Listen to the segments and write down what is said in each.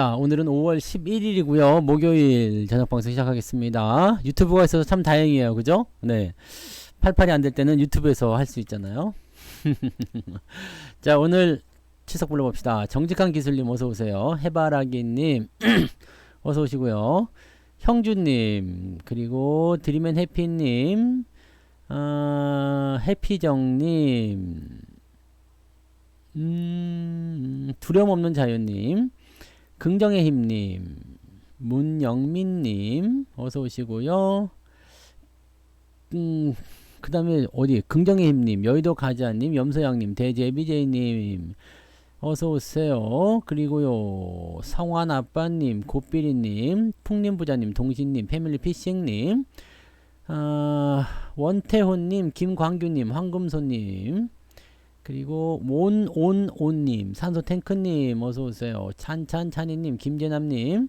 오늘은 5월 11일이고요. 목요일 저녁 방송 시작하겠습니다. 유튜브가 있어서 참 다행이에요. 그죠? 네. 88이 안 될 때는 유튜브에서 할 수 있잖아요. 자, 오늘 추석 불러봅시다. 정직한 기술님 어서 오세요. 해바라기님 어서 오시고요. 형주님, 그리고 드림앤 해피님, 해피정님, 두려움 없는 자유님, 긍정의 힘님, 문영민님 어서 오시고요. 그 다음에 어디 긍정의 힘님, 여의도 가자님, 염소양님, 대제비제이님 어서 오세요. 그리고요 성환 아빠님, 고삐리님, 풍림부자님, 동신님, 패밀리 피싱님, 원태호님, 김광규님, 황금손님, 그리고 온온온님, 산소탱크님 어서오세요. 찬찬찬이님, 김재남님,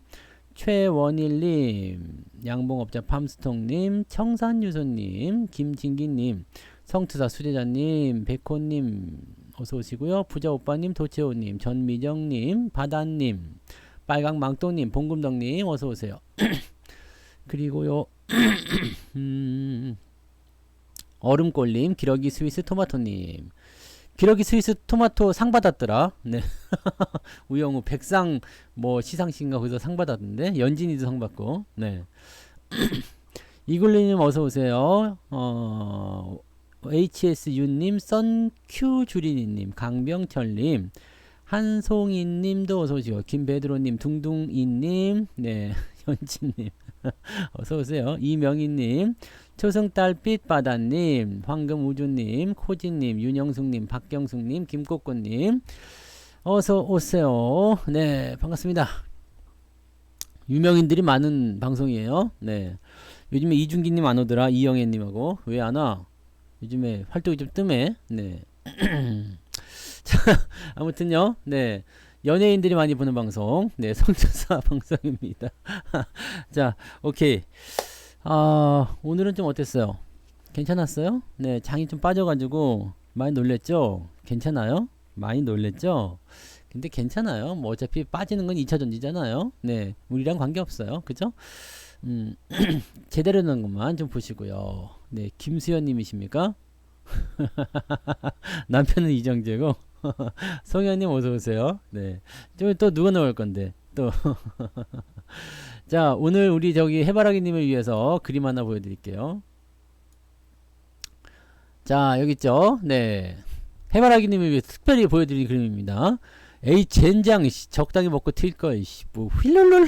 최원일님, 양봉업자 팜스통님, 청산유소님, 김진기님, 성투사 수제자님, 백호님 어서오시고요. 부자오빠님, 도채호님, 전미정님, 바다님, 빨강망토님, 봉금덕님 어서오세요. 그리고요 얼음골님, 기러기 스위스 토마토님, 기러기 스위스 토마토 상 받았더라. 네. 우영우 백상 뭐 시상식인가 거기서 상 받았는데 연진이도 상 받고. 네. 이글리님 어서 오세요. HSU님, 썬큐주리니님, 강병철님, 한송이님도 어서 오시고, 김베드로님, 둥둥이님, 네, 현진님 어서 오세요. 이명희님, 초승달빛바다님, 황금우주님, 코지님, 윤영숙님, 박경숙님, 김꽃꽃님 어서 오세요. 네, 반갑습니다. 유명인들이 많은 방송이에요. 네, 요즘에 이준기님 안 오더라. 이영애님하고 왜 안 와? 요즘에 활동이 좀 뜸해. 네. 자, 아무튼요. 네. 연예인들이 많이 보는 방송. 네, 성교사 방송입니다. 자, 오케이. 오늘은 좀 어땠어요? 괜찮았어요? 네, 장이 좀 빠져가지고 많이 놀랬죠? 괜찮아요? 많이 놀랬죠? 근데 괜찮아요. 뭐 어차피 빠지는 건 2차 전지잖아요. 네, 우리랑 관계없어요. 그죠? 제대로 된 것만 좀 보시고요. 네, 김수현님이십니까? 남편은 이정재고 송현님 어서 오세요. 네, 또 누가 나올 건데 또. 자, 오늘 우리 저기 해바라기님을 위해서 그림 하나 보여드릴게요. 자, 여기 있죠. 네, 해바라기님을 위해 특별히 보여드릴 그림입니다. 에이 젠장 적당히 먹고 튈 거 이씨 뭐 휠롤롤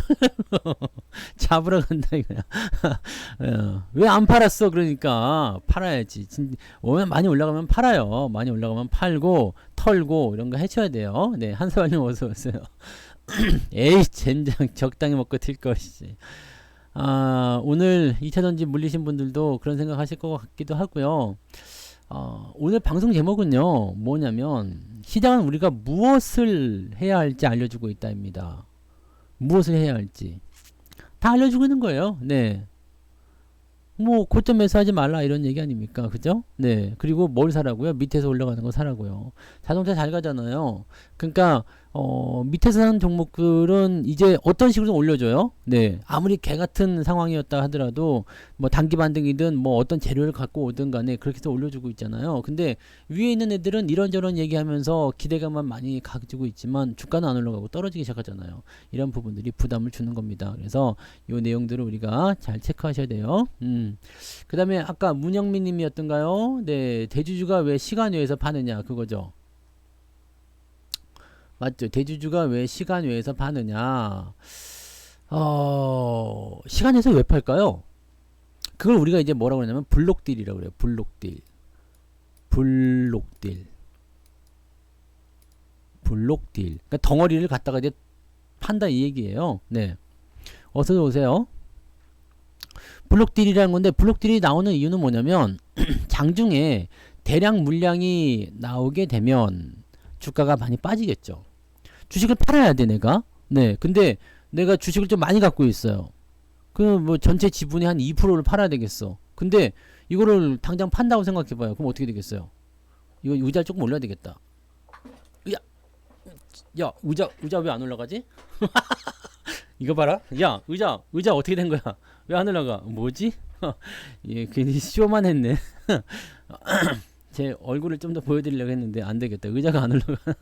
잡으러 간다 이거야. 왜 안 팔았어? 그러니까 팔아야지. 많이 올라가면 팔아요. 많이 올라가면 팔고 털고 이런 거 해줘야 돼요. 네, 한사발님 어서 오세요. 에이 젠장 적당히 먹고 튈 것이지. 오늘 2차전지 물리신 분들도 그런 생각 하실 것 같기도 하고요. 오늘 방송 제목은요 뭐냐면 시장은 우리가 무엇을 해야 할지 알려주고 있다입니다. 무엇을 해야 할지 다 알려주고 있는 거예요. 네, 뭐 고점 매수하지 말라 이런 얘기 아닙니까? 그죠? 네, 그리고 뭘 사라고요? 밑에서 올라가는 거 사라고요. 자동차 잘 가잖아요. 그러니까 밑에서 사는 종목들은 이제 어떤 식으로 올려줘요? 네, 아무리 개 같은 상황이었다 하더라도 뭐 단기 반등이든 뭐 어떤 재료를 갖고 오든 간에 그렇게 해서 올려주고 있잖아요. 근데 위에 있는 애들은 이런저런 얘기하면서 기대감만 많이 가지고 있지만 주가는 안 올라가고 떨어지기 시작하잖아요. 이런 부분들이 부담을 주는 겁니다. 그래서 이 내용들을 우리가 잘 체크하셔야 돼요. 그 다음에 아까 문영민 님이었던가요? 네, 대주주가 왜 시간 외에서 파느냐 그거죠. 맞죠? 대주주가 왜 시간 외에서 파느냐? 시간에서 왜 팔까요? 그걸 우리가 이제 뭐라고 그러냐면 블록딜이라고 그래요. 블록딜. 블록딜. 블록딜. 그러니까 덩어리를 갖다가 이제 판다 이 얘기예요. 네. 어서 오세요. 블록딜이라는 건데 블록딜이 나오는 이유는 뭐냐면 장중에 대량 물량이 나오게 되면 주가가 많이 빠지겠죠. 주식을 팔아야 돼 내가. 네, 근데 내가 주식을 좀 많이 갖고 있어요. 그 뭐 전체 지분의 한 2%를 팔아야 되겠어. 근데 이거를 당장 판다고 생각해봐요. 그럼 어떻게 되겠어요? 이거 의자 조금 올려야 되겠다. 으야, 야, 의자 왜 안 올라가지? 이거 봐라. 야, 의자 어떻게 된 거야? 왜 안 올라가? 뭐지? 예, 괜히 쇼만 했네. 제 얼굴을 좀 더 보여드리려고 했는데 안 되겠다. 의자가 안 올라가.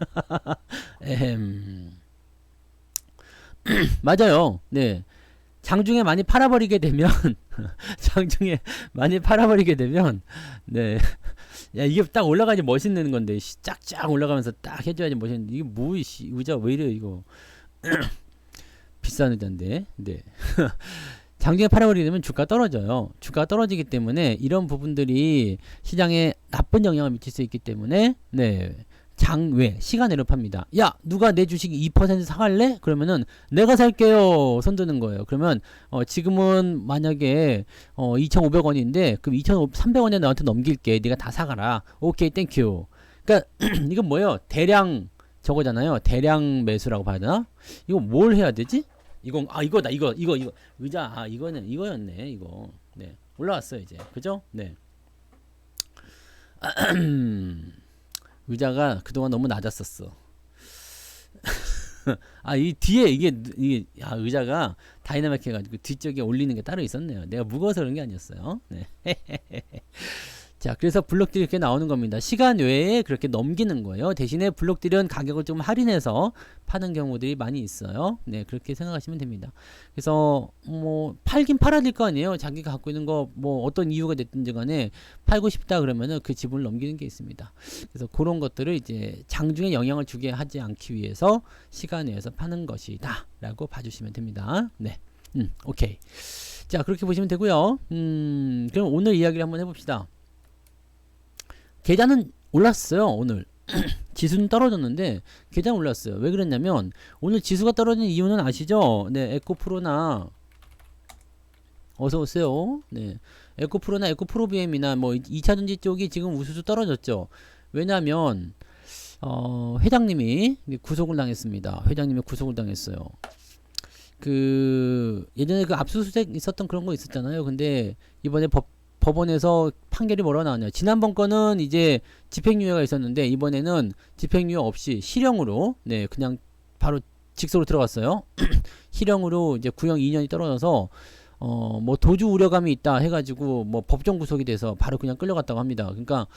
맞아요. 네. 장중에 많이 팔아버리게 되면 장중에 많이 팔아버리게 되면 네. 야, 이게 딱 올라가야지 멋있는 건데 쫙쫙 올라가면서 딱 해줘야지 멋있는데 이게 뭐 의자 왜 이래 이거. 비싼 의자인데. 네. 장중에 팔아버리게 되면 주가 떨어져요. 주가 떨어지기 때문에 이런 부분들이 시장에 나쁜 영향을 미칠 수 있기 때문에 네. 장외 시간외로 팝니다. 야, 누가 내 주식 2% 사갈래? 그러면은 내가 살게요. 손드는 거예요. 그러면 지금은 만약에 2,500원인데 그럼 2,300원에 너한테 넘길게. 네가 다 사가라. 오케이, 땡큐. 그러니까 이건 뭐예요? 대량 저거잖아요. 대량 매수라고 봐야 되나? 이거 뭘 해야 되지? 이건 이거다. 이거 의자 이거는 이거였네. 이거. 네. 올라왔어요, 이제. 그죠? 네. 의자가 그동안 너무 낮았었어. 이 뒤에 이게 의자가 다이나믹 해가지고 뒤쪽에 올리는 게 따로 있었네요. 내가 무거워서 그런 게 아니었어요. 네. 자, 그래서 블록들이 이렇게 나오는 겁니다. 시간 외에 그렇게 넘기는 거예요. 대신에 블록들은 가격을 좀 할인해서 파는 경우들이 많이 있어요. 네, 그렇게 생각하시면 됩니다. 그래서 뭐 팔긴 팔아야 될 거 아니에요. 자기가 갖고 있는 거 뭐 어떤 이유가 됐든지 간에 팔고 싶다 그러면은 그 지분을 넘기는 게 있습니다. 그래서 그런 것들을 이제 장중에 영향을 주게 하지 않기 위해서 시간 외에서 파는 것이다 라고 봐주시면 됩니다. 네. 오케이. 자, 그렇게 보시면 되고요. 그럼 오늘 이야기를 한번 해봅시다. 계좌는 올랐어요. 오늘 지수는 떨어졌는데 계좌는 올랐어요. 왜 그랬냐면 오늘 지수가 떨어진 이유는 아시죠? 네, 에코프로나 어서오세요. 네, 에코프로나 에코프로비엠이나 뭐 2차전지 쪽이 지금 우수수 떨어졌죠. 왜냐면 회장님이 구속을 당했습니다. 회장님이 구속을 당했어요. 그 예전에 그 압수수색 있었던 그런 거 있었잖아요. 근데 이번에 법원에서 판결이 뭐라고 나왔냐. 지난번 거는 이제 집행유예가 있었는데 이번에는 집행유예 없이 실형으로 네 그냥 바로 직소로 들어갔어요. 실형으로 이제 구형 2년이 떨어져서 뭐 도주 우려감이 있다 해가지고 뭐 법정 구속이 돼서 바로 그냥 끌려갔다고 합니다. 그러니까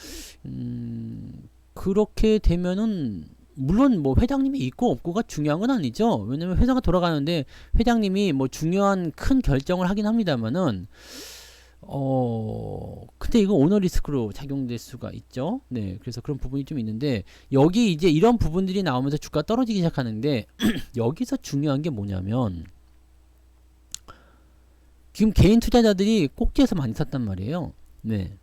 그렇게 되면은 물론 뭐 회장님이 있고 없고가 중요한 건 아니죠. 왜냐면 회사가 돌아가는데 회장님이 뭐 중요한 큰 결정을 하긴 합니다만은 근데 이거 오너 리스크로 작용될 수가 있죠. 네, 그래서 그런 부분이 좀 있는데 여기 이제 이런 부분들이 나오면서 주가 떨어지기 시작하는데 여기서 중요한 게 뭐냐면 지금 개인 투자자들이 꼭지에서 많이 샀단 말이에요. 네,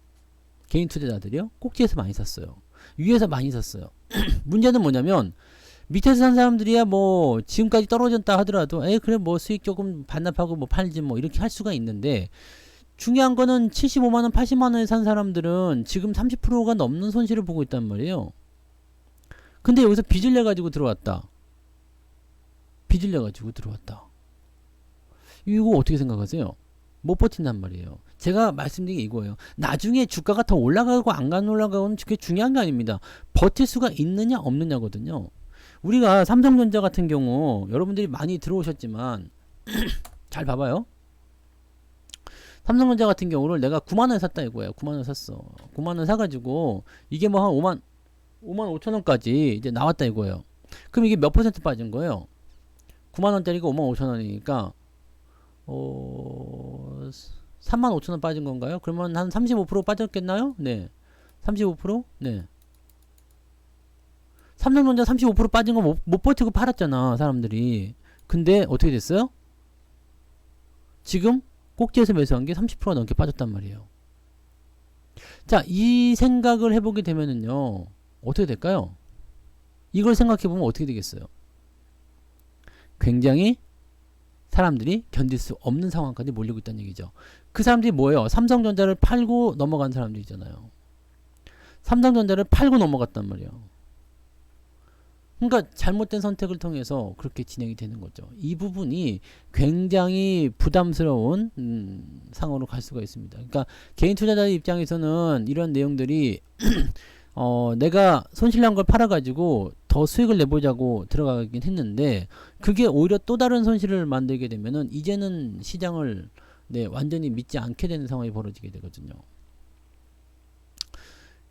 개인 투자자들이요 꼭지에서 많이 샀어요. 위에서 많이 샀어요. 문제는 뭐냐면 밑에서 산 사람들이야 뭐 지금까지 떨어졌다 하더라도 그래 뭐 수익 조금 반납하고 뭐 팔지 뭐 이렇게 할 수가 있는데 중요한 거는 75만원, 80만원에 산 사람들은 지금 30%가 넘는 손실을 보고 있단 말이에요. 근데 여기서 빚을 내가지고 들어왔다. 빚을 내가지고 들어왔다. 이거 어떻게 생각하세요? 못 버틴단 말이에요. 제가 말씀드린 게 이거예요. 나중에 주가가 더 올라가고 안 올라가고는 그게 중요한 게 아닙니다. 버틸 수가 있느냐 없느냐거든요. 우리가 삼성전자 같은 경우 여러분들이 많이 들어오셨지만 잘 봐봐요. 삼성전자 같은 경우를 내가 9만원에 샀다 이거예요. 9만원 샀어. 9만원 사가지고 이게 뭐 한 5만 5천원까지 이제 나왔다 이거예요. 그럼 이게 몇 퍼센트 빠진 거예요? 9만원짜리가 5만 5천원이니까 3만 5천원 빠진 건가요? 그러면 한 35% 빠졌겠나요? 네. 35%? 네. 삼성전자 35% 빠진 거 못 버티고 팔았잖아 사람들이. 근데 어떻게 됐어요? 지금 꼭지에서 매수한 게 30% 넘게 빠졌단 말이에요. 자, 이 생각을 해보게 되면은요 어떻게 될까요? 이걸 생각해보면 어떻게 되겠어요? 굉장히 사람들이 견딜 수 없는 상황까지 몰리고 있다는 얘기죠. 그 사람들이 뭐예요? 삼성전자를 팔고 넘어간 사람들이잖아요. 삼성전자를 팔고 넘어갔단 말이에요. 그러니까 잘못된 선택을 통해서 그렇게 진행이 되는 거죠. 이 부분이 굉장히 부담스러운 상황으로 갈 수가 있습니다. 그러니까 개인 투자자의 입장에서는 이런 내용들이 내가 손실난 걸 팔아가지고 더 수익을 내보자고 들어가긴 했는데 그게 오히려 또 다른 손실을 만들게 되면은 이제는 시장을 네, 완전히 믿지 않게 되는 상황이 벌어지게 되거든요.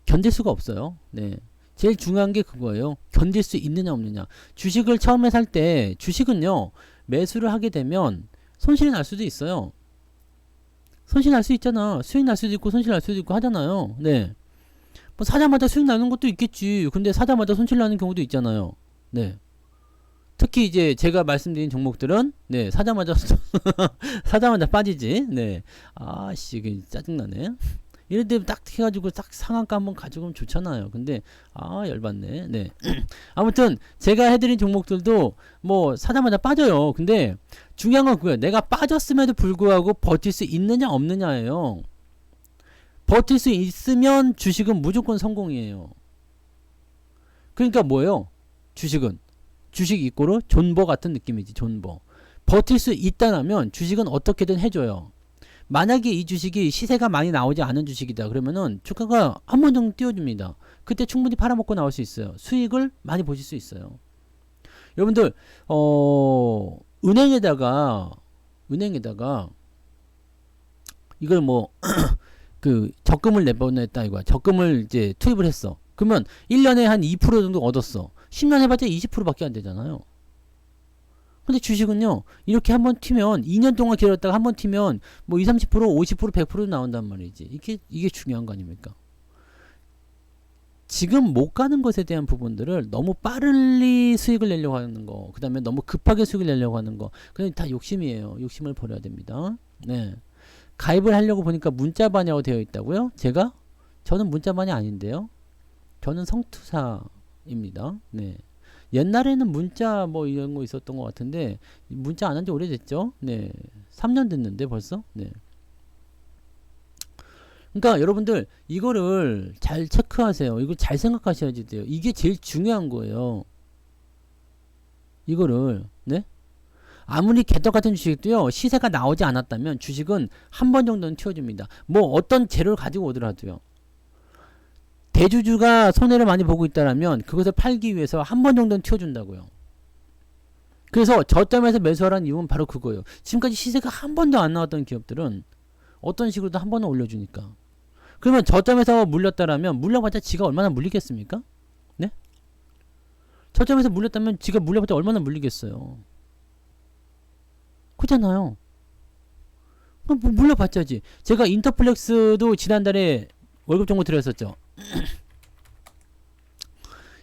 견딜 수가 없어요. 네. 제일 중요한 게 그거예요. 견딜 수 있느냐 없느냐. 주식을 처음에 살 때 주식은요. 매수를 하게 되면 손실이 날 수도 있어요. 손실 날 수 있잖아. 수익 날 수도 있고 손실 날 수도 있고 하잖아요. 네. 뭐 사자마자 수익 나는 것도 있겠지. 근데 사자마자 손실 나는 경우도 있잖아요. 네. 특히 이제 제가 말씀드린 종목들은 네, 사자마자 사자마자 빠지지. 네. 아씨, 이게 짜증나네. 이럴 때 딱 해가지고 딱 상한가 한번 가지고 오면 좋잖아요. 근데 열받네. 네. 아무튼 제가 해드린 종목들도 뭐 사자마자 빠져요. 근데 중요한 건 그거예요. 내가 빠졌음에도 불구하고 버틸 수 있느냐 없느냐예요. 버틸 수 있으면 주식은 무조건 성공이에요. 그러니까 뭐예요? 주식은 주식 이꼬르 존버 같은 느낌이지. 존버. 버틸 수 있다면 주식은 어떻게든 해줘요. 만약에 이 주식이 시세가 많이 나오지 않은 주식이다 그러면은 주가가 한 번 정도 띄워줍니다. 그때 충분히 팔아먹고 나올 수 있어요. 수익을 많이 보실 수 있어요. 여러분들 은행에다가 이걸 뭐 그 적금을 내보냈다 이거야. 적금을 이제 투입을 했어. 그러면 1년에 한 2% 정도 얻었어. 10년 해봤자 20%밖에 안 되잖아요. 근데 주식은요, 이렇게 한번 튀면 2년 동안 기다렸다가 한번 튀면 뭐 20, 30%, 50%, 100% 나온단 말이지. 이게 중요한 거 아닙니까? 지금 못 가는 것에 대한 부분들을 너무 빠르게 수익을 내려고 하는 거, 그 다음에 너무 급하게 수익을 내려고 하는 거, 그냥 다 욕심이에요. 욕심을 버려야 됩니다. 네. 가입을 하려고 보니까 문자반이라고 되어 있다고요? 저는 문자반이 아닌데요. 저는 성투사입니다. 네. 옛날에는 문자 뭐 이런 거 있었던 것 같은데 문자 안 한 지 오래됐죠? 네. 3년 됐는데 벌써? 네. 그러니까 여러분들 이거를 잘 체크하세요. 이거 잘 생각하셔야지 돼요. 이게 제일 중요한 거예요. 이거를 네? 아무리 개떡 같은 주식도요. 시세가 나오지 않았다면 주식은 한 번 정도는 튀어줍니다. 뭐 어떤 재료를 가지고 오더라도요. 대주주가 손해를 많이 보고 있다면 그것을 팔기 위해서 한 번 정도는 튀어준다고요. 그래서 저점에서 매수하라는 이유는 바로 그거예요. 지금까지 시세가 한 번도 안 나왔던 기업들은 어떤 식으로도 한 번은 올려주니까. 그러면 저점에서 물렸다라면 물려봤자 지가 얼마나 물리겠습니까? 네? 저점에서 물렸다면 지가 물려봤자 얼마나 물리겠어요. 그렇잖아요. 뭐 물려봤자지. 제가 인터플렉스도 지난달에 월급 정보 드렸었죠.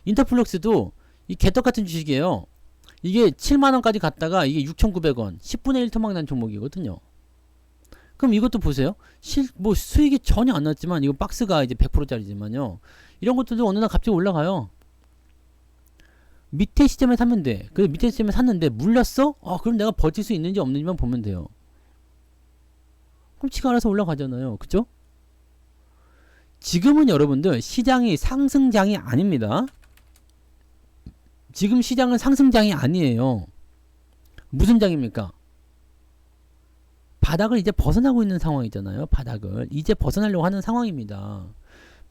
인터플렉스도 이 개떡 같은 주식이에요. 이게 7만원까지 갔다가 이게 6,900원 10분의 1 토막 난 종목이거든요. 그럼 이것도 보세요. 뭐 수익이 전혀 안 났지만 이거 박스가 이제 100%짜리지만요. 이런 것들도 어느 날 갑자기 올라가요. 밑에 시점에 사면 돼. 그래서 밑에 시점에 샀는데 물렸어? 그럼 내가 버틸 수 있는지 없는지만 보면 돼요. 그럼 지가 알아서 올라가잖아요. 그쵸? 지금은 여러분들 시장이 상승장이 아닙니다. 지금 시장은 상승장이 아니에요. 무슨 장입니까? 바닥을 이제 벗어나고 있는 상황이잖아요. 바닥을 이제 벗어나려고 하는 상황입니다.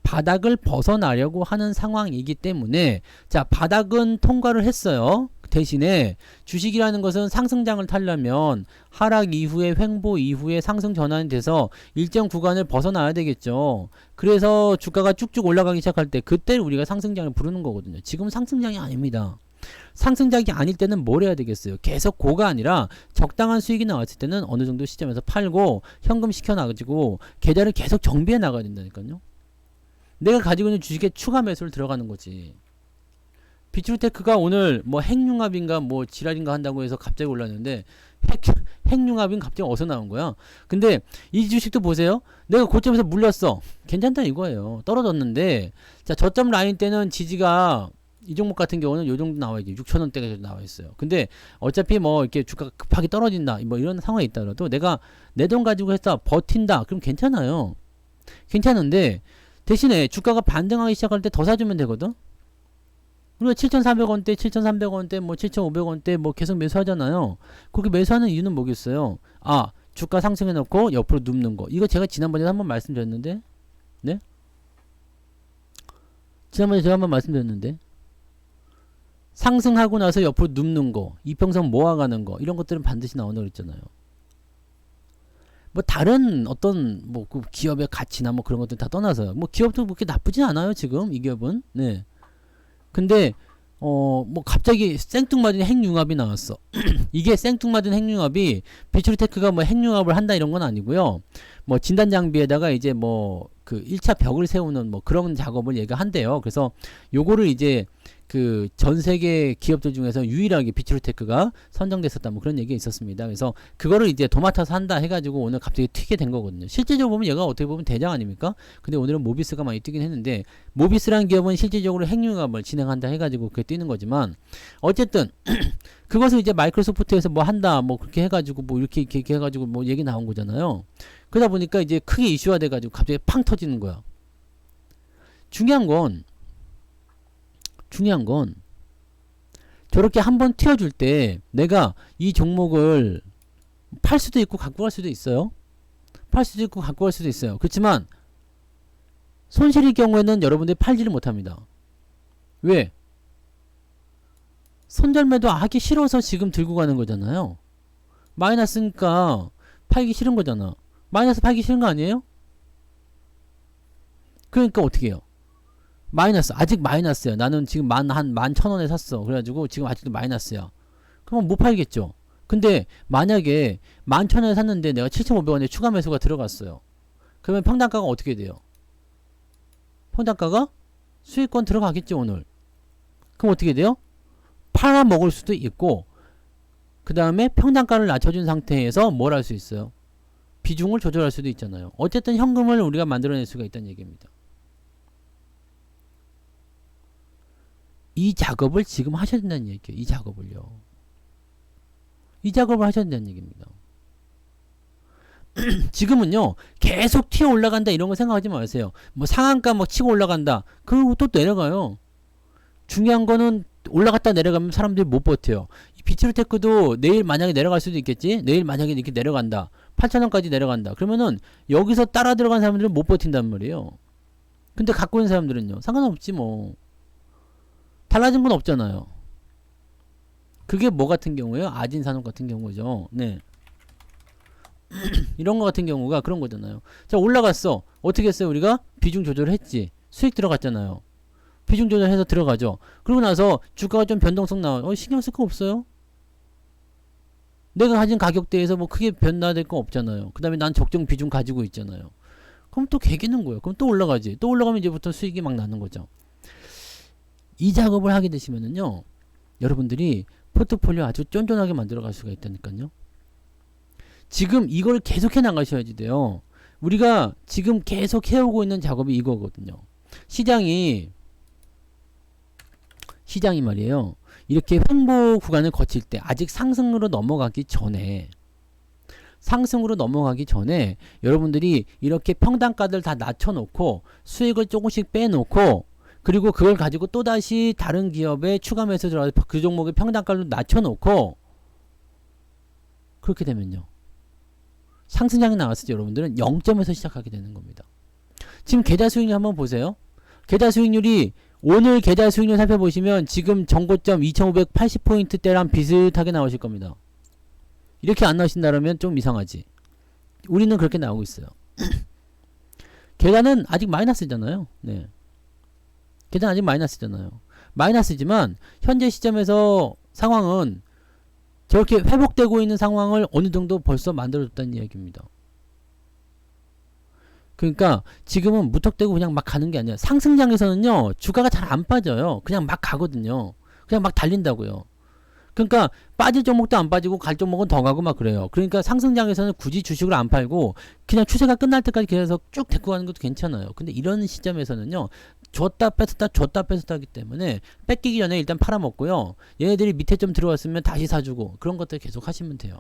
바닥을 벗어나려고 하는 상황이기 때문에 자, 바닥은 통과를 했어요. 대신에 주식이라는 것은 상승장을 타려면 하락 이후에 횡보 이후에 상승 전환이 돼서 일정 구간을 벗어나야 되겠죠. 그래서 주가가 쭉쭉 올라가기 시작할 때 그때 우리가 상승장을 부르는 거거든요. 지금 상승장이 아닙니다. 상승장이 아닐 때는 뭘 해야 되겠어요? 계속 고가 아니라 적당한 수익이 나왔을 때는 어느 정도 시점에서 팔고 현금 시켜놔가지고 계좌를 계속 정비해 나가야 된다니까요. 내가 가지고 있는 주식에 추가 매수를 들어가는 거지. 비트루테크가 오늘 뭐 핵융합인가 뭐 지랄인가 한다고 해서 갑자기 올랐는데 핵융합인 갑자기 어디서 나온 거야? 근데 이 주식도 보세요. 내가 고점에서 물렸어. 괜찮다 이거예요. 떨어졌는데 자, 저점 라인 때는 지지가 이 종목 같은 경우는 요 정도 나와야지. 6,000원대가 나와 있어요. 근데 어차피 뭐 이렇게 주가가 급하게 떨어진다. 뭐 이런 상황이 있더라도 내가 내 돈 가지고 해서 버틴다. 그럼 괜찮아요. 괜찮은데 대신에 주가가 반등하기 시작할 때 더 사주면 되거든. 우리가 7,400원대, 7,300원대, 뭐 7,500원대 뭐 계속 매수하잖아요. 그렇게 매수하는 이유는 뭐겠어요? 주가 상승해 놓고 옆으로 눕는 거. 이거 제가 지난번에 한번 말씀드렸는데, 네? 지난번에 제가 한번 말씀드렸는데, 상승하고 나서 옆으로 눕는 거, 이평선 모아가는 거, 이런 것들은 반드시 나온다고 그랬잖아요. 뭐 다른 어떤 뭐 그 기업의 가치나 뭐 그런 것들 다 떠나서 뭐 기업도 그렇게 나쁘진 않아요 지금 이 기업은. 네. 근데 뭐 갑자기 생뚱맞은 핵융합이 나왔어. 이게 생뚱맞은 핵융합이 비추리테크가 뭐 핵융합을 한다 이런 건 아니고요. 뭐 진단 장비에다가 이제 뭐 그 1차 벽을 세우는 뭐 그런 작업을 얘가 한대요. 그래서 요거를 이제 그 전 세계 기업들 중에서 유일하게 비추리테크가 선정됐었다 뭐 그런 얘기가 있었습니다. 그래서 그거를 이제 도맡아서 한다 해가지고 오늘 갑자기 튀게 된 거거든요. 실제적으로 보면 얘가 어떻게 보면 대장 아닙니까? 근데 오늘은 모비스가 많이 뛰긴 했는데 모비스라는 기업은 실질적으로 핵융합을 진행한다 해가지고 그게 뛰는 거지만 어쨌든 그것을 이제 마이크로소프트에서 뭐 한다 뭐 그렇게 해가지고 뭐 이렇게 해가지고 뭐 얘기 나온 거잖아요. 그러다 보니까 이제 크게 이슈화 돼가지고 갑자기 팡 터지는 거야. 중요한 건 저렇게 한번 튀어줄 때 내가 이 종목을 팔 수도 있고 갖고 갈 수도 있어요. 팔 수도 있고 갖고 갈 수도 있어요. 그렇지만 손실일 경우에는 여러분들이 팔지를 못합니다. 왜? 손절매도 하기 싫어서 지금 들고 가는 거잖아요. 마이너스니까 팔기 싫은 거잖아. 마이너스 팔기 싫은 거 아니에요? 그러니까 어떻게 해요? 마이너스 아직 마이너스야. 나는 지금 한 11,000원에 샀어. 그래가지고 지금 아직도 마이너스야. 그럼 못 팔겠죠. 근데 만약에 11,000원에 샀는데 내가 7,500원에 추가 매수가 들어갔어요. 그러면 평단가가 어떻게 돼요? 평단가가 수익권 들어가겠죠 오늘. 그럼 어떻게 돼요? 팔아먹을 수도 있고 그 다음에 평단가를 낮춰준 상태에서 뭘 할 수 있어요? 비중을 조절할 수도 있잖아요. 어쨌든 현금을 우리가 만들어낼 수가 있다는 얘기입니다. 이 작업을 지금 하셔야 된다는 얘기예요. 이 작업을요. 이 작업을 하셔야 된다는 얘기입니다. 지금은요. 계속 튀어 올라간다 이런 거 생각하지 마세요. 뭐 상한가 막 치고 올라간다. 그리고 또 내려가요. 중요한 거는 올라갔다 내려가면 사람들이 못 버텨요. 비추리테크도 내일 만약에 내려갈 수도 있겠지. 내일 만약에 이렇게 내려간다. 8,000원까지 내려간다. 그러면은 여기서 따라 들어간 사람들은 못 버틴단 말이에요. 근데 갖고 있는 사람들은요. 상관없지 뭐. 달라진 건 없잖아요. 그게 뭐 같은 경우예요? 아진산업 같은 경우죠. 네. 이런 거 같은 경우가 그런 거잖아요. 자, 올라갔어. 어떻게 했어요? 우리가 비중 조절을 했지. 수익 들어갔잖아요. 비중 조절해서 들어가죠. 그러고 나서 주가가 좀 변동성 나와요. 신경 쓸 거 없어요. 내가 가진 가격대에서 뭐 크게 변화될 거 없잖아요. 그 다음에 난 적정 비중 가지고 있잖아요. 그럼 또 개기는 거예요. 그럼 또 올라가지. 또 올라가면 이제부터 수익이 막 나는 거죠. 이 작업을 하게 되시면은요, 여러분들이 포트폴리오 아주 쫀쫀하게 만들어 갈 수가 있다니까요. 지금 이걸 계속해 나가셔야지 돼요. 우리가 지금 계속 해오고 있는 작업이 이거거든요. 시장이 말이에요. 이렇게 횡보 구간을 거칠 때 아직 상승으로 넘어가기 전에 여러분들이 이렇게 평단가들 다 낮춰놓고 수익을 조금씩 빼놓고 그리고 그걸 가지고 또다시 다른 기업에 추가 매수 들어가서 그 종목의 평단가를 낮춰놓고 그렇게 되면요. 상승장이 나왔을 때 여러분들은 0점에서 시작하게 되는 겁니다. 지금 계좌 수익률 한번 보세요. 계좌 수익률이 오늘 계좌 수익률 살펴보시면 지금 전고점 2580포인트대랑 비슷하게 나오실 겁니다. 이렇게 안 나오신다면 좀 이상하지. 우리는 그렇게 나오고 있어요. 계좌는 아직 마이너스잖아요. 네. 계좌는 아직 마이너스잖아요. 마이너스지만 현재 시점에서 상황은 저렇게 회복되고 있는 상황을 어느 정도 벌써 만들어줬다는 이야기입니다. 그러니까 지금은 무턱대고 그냥 막 가는 게 아니라 상승장에서는요 주가가 잘 안 빠져요. 그냥 막 가거든요. 그냥 막 달린다고요. 그러니까 빠질 종목도 안 빠지고 갈 종목은 더 가고 막 그래요. 그러니까 상승장에서는 굳이 주식을 안 팔고 그냥 추세가 끝날 때까지 계속 쭉 데리고 가는 것도 괜찮아요. 근데 이런 시점에서는요 줬다 뺐었다 하기 때문에 뺏기기 전에 일단 팔아먹고요. 얘네들이 밑에 좀 들어왔으면 다시 사주고 그런 것들 계속 하시면 돼요.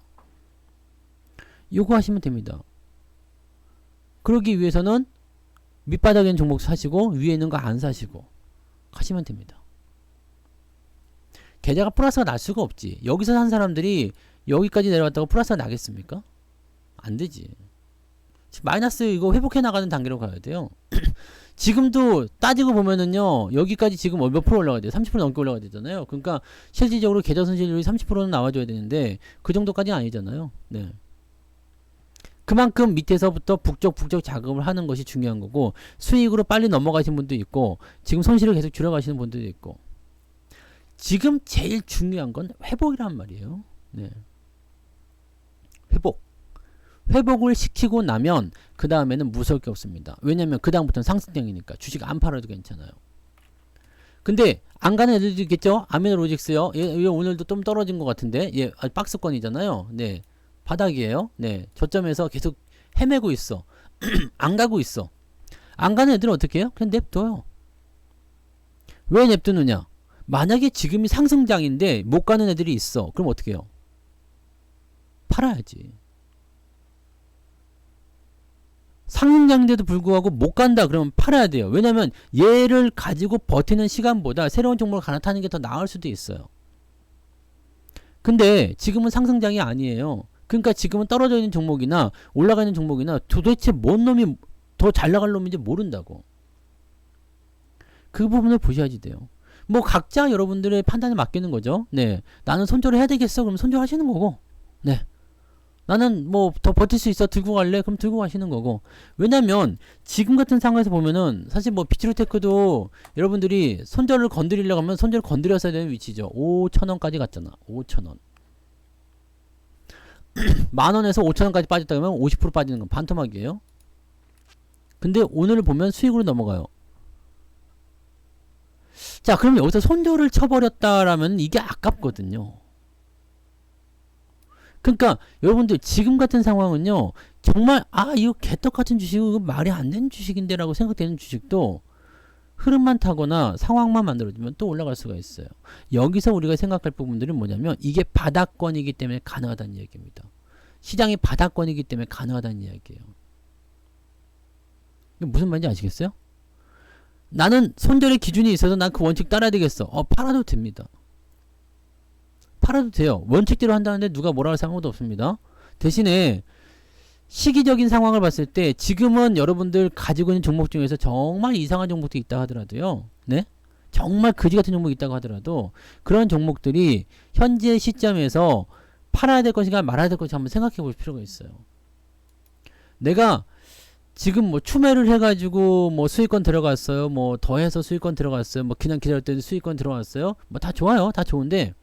요거 하시면 됩니다. 그러기 위해서는 밑바닥에 있는 종목 사시고 위에 있는 거 안 사시고 하시면 됩니다. 계좌가 플러스가 날 수가 없지. 여기서 산 사람들이 여기까지 내려왔다고 플러스가 나겠습니까? 안 되지. 지금 마이너스 이거 회복해 나가는 단계로 가야 돼요. 지금도 따지고 보면은요, 여기까지 지금 몇 프로 올라가야 돼요? 30% 넘게 올라가야 되잖아요. 그러니까 실질적으로 계좌 손실률이 30%는 나와줘야 되는데 그 정도까지는 아니잖아요. 네. 그만큼 밑에서부터 북적북적 자금을 하는 것이 중요한 거고, 수익으로 빨리 넘어가신 분도 있고, 지금 손실을 계속 줄여가시는 분들도 있고, 지금 제일 중요한 건 회복이란 말이에요. 네. 회복. 회복을 시키고 나면 그 다음에는 무서울 게 없습니다. 왜냐면 그 다음부터는 상승장이니까 주식 안 팔아도 괜찮아요. 근데 안 가는 애들도 있겠죠? 아미노로직스요. 얘 오늘도 좀 떨어진 것 같은데, 얘 박스권이잖아요. 네. 바닥이에요. 네. 저점에서 계속 헤매고 있어. 안 가고 있어. 안 가는 애들은 어떻게 해요? 그냥 냅둬요. 왜 냅두느냐? 만약에 지금이 상승장인데 못 가는 애들이 있어. 그럼 어떻게 해요? 팔아야지. 상승장인데도 불구하고 못 간다 그러면 팔아야 돼요. 왜냐면 얘를 가지고 버티는 시간보다 새로운 종목을 갈아타는 게 더 나을 수도 있어요. 근데 지금은 상승장이 아니에요. 그러니까 지금은 떨어져 있는 종목이나 올라가 있는 종목이나 도대체 뭔 놈이 더 잘 나갈 놈인지 모른다고. 그 부분을 보셔야지 돼요. 뭐 각자 여러분들의 판단에 맡기는 거죠. 네, 나는 손절을 해야 되겠어. 그럼 손절하시는 거고. 네, 나는 뭐 더 버틸 수 있어 들고 갈래? 그럼 들고 가시는 거고. 왜냐면 지금 같은 상황에서 보면은 사실 뭐 비트로테크도 여러분들이 손절을 건드리려고 하면 손절을 건드렸어야 되는 위치죠. 5,000원까지 갔잖아. 5,000원. 만원에서 5,000원까지 빠졌다 그러면 50% 빠지는 건 반토막이에요. 근데 오늘 보면 수익으로 넘어가요. 자, 그럼 여기서 손절을 쳐버렸다라면 이게 아깝거든요. 그러니까 여러분들 지금 같은 상황은요, 정말 이거 개떡같은 주식은 말이 안 되는 주식인데 라고 생각되는 주식도 흐름만 타거나 상황만 만들어주면 또 올라갈 수가 있어요. 여기서 우리가 생각할 부분들은 뭐냐면 이게 바닥권이기 때문에 가능하다는 이야기입니다. 시장이 바닥권이기 때문에 가능하다는 이야기예요. 무슨 말인지 아시겠어요? 나는 손절의 기준이 있어서 난 그 원칙 따라야 되겠어. 팔아도 됩니다. 팔아도 돼요. 원칙대로 한다는데 누가 뭐라 할 상관도 없습니다. 대신에 시기적인 상황을 봤을 때 지금은 여러분들 가지고 있는 종목 중에서 정말 이상한 종목도 있다 하더라도요. 네? 정말 거지 같은 종목이 있다고 하더라도 그런 종목들이 현재 시점에서 팔아야 될 것인가 말아야 될 것인가 한번 생각해 볼 필요가 있어요. 내가 지금 뭐 추매를 해가지고 뭐 수익권 들어갔어요. 뭐 더해서 수익권 들어갔어요. 뭐 그냥 기다렸더니 수익권 들어갔어요. 뭐 다 좋아요. 다 좋은데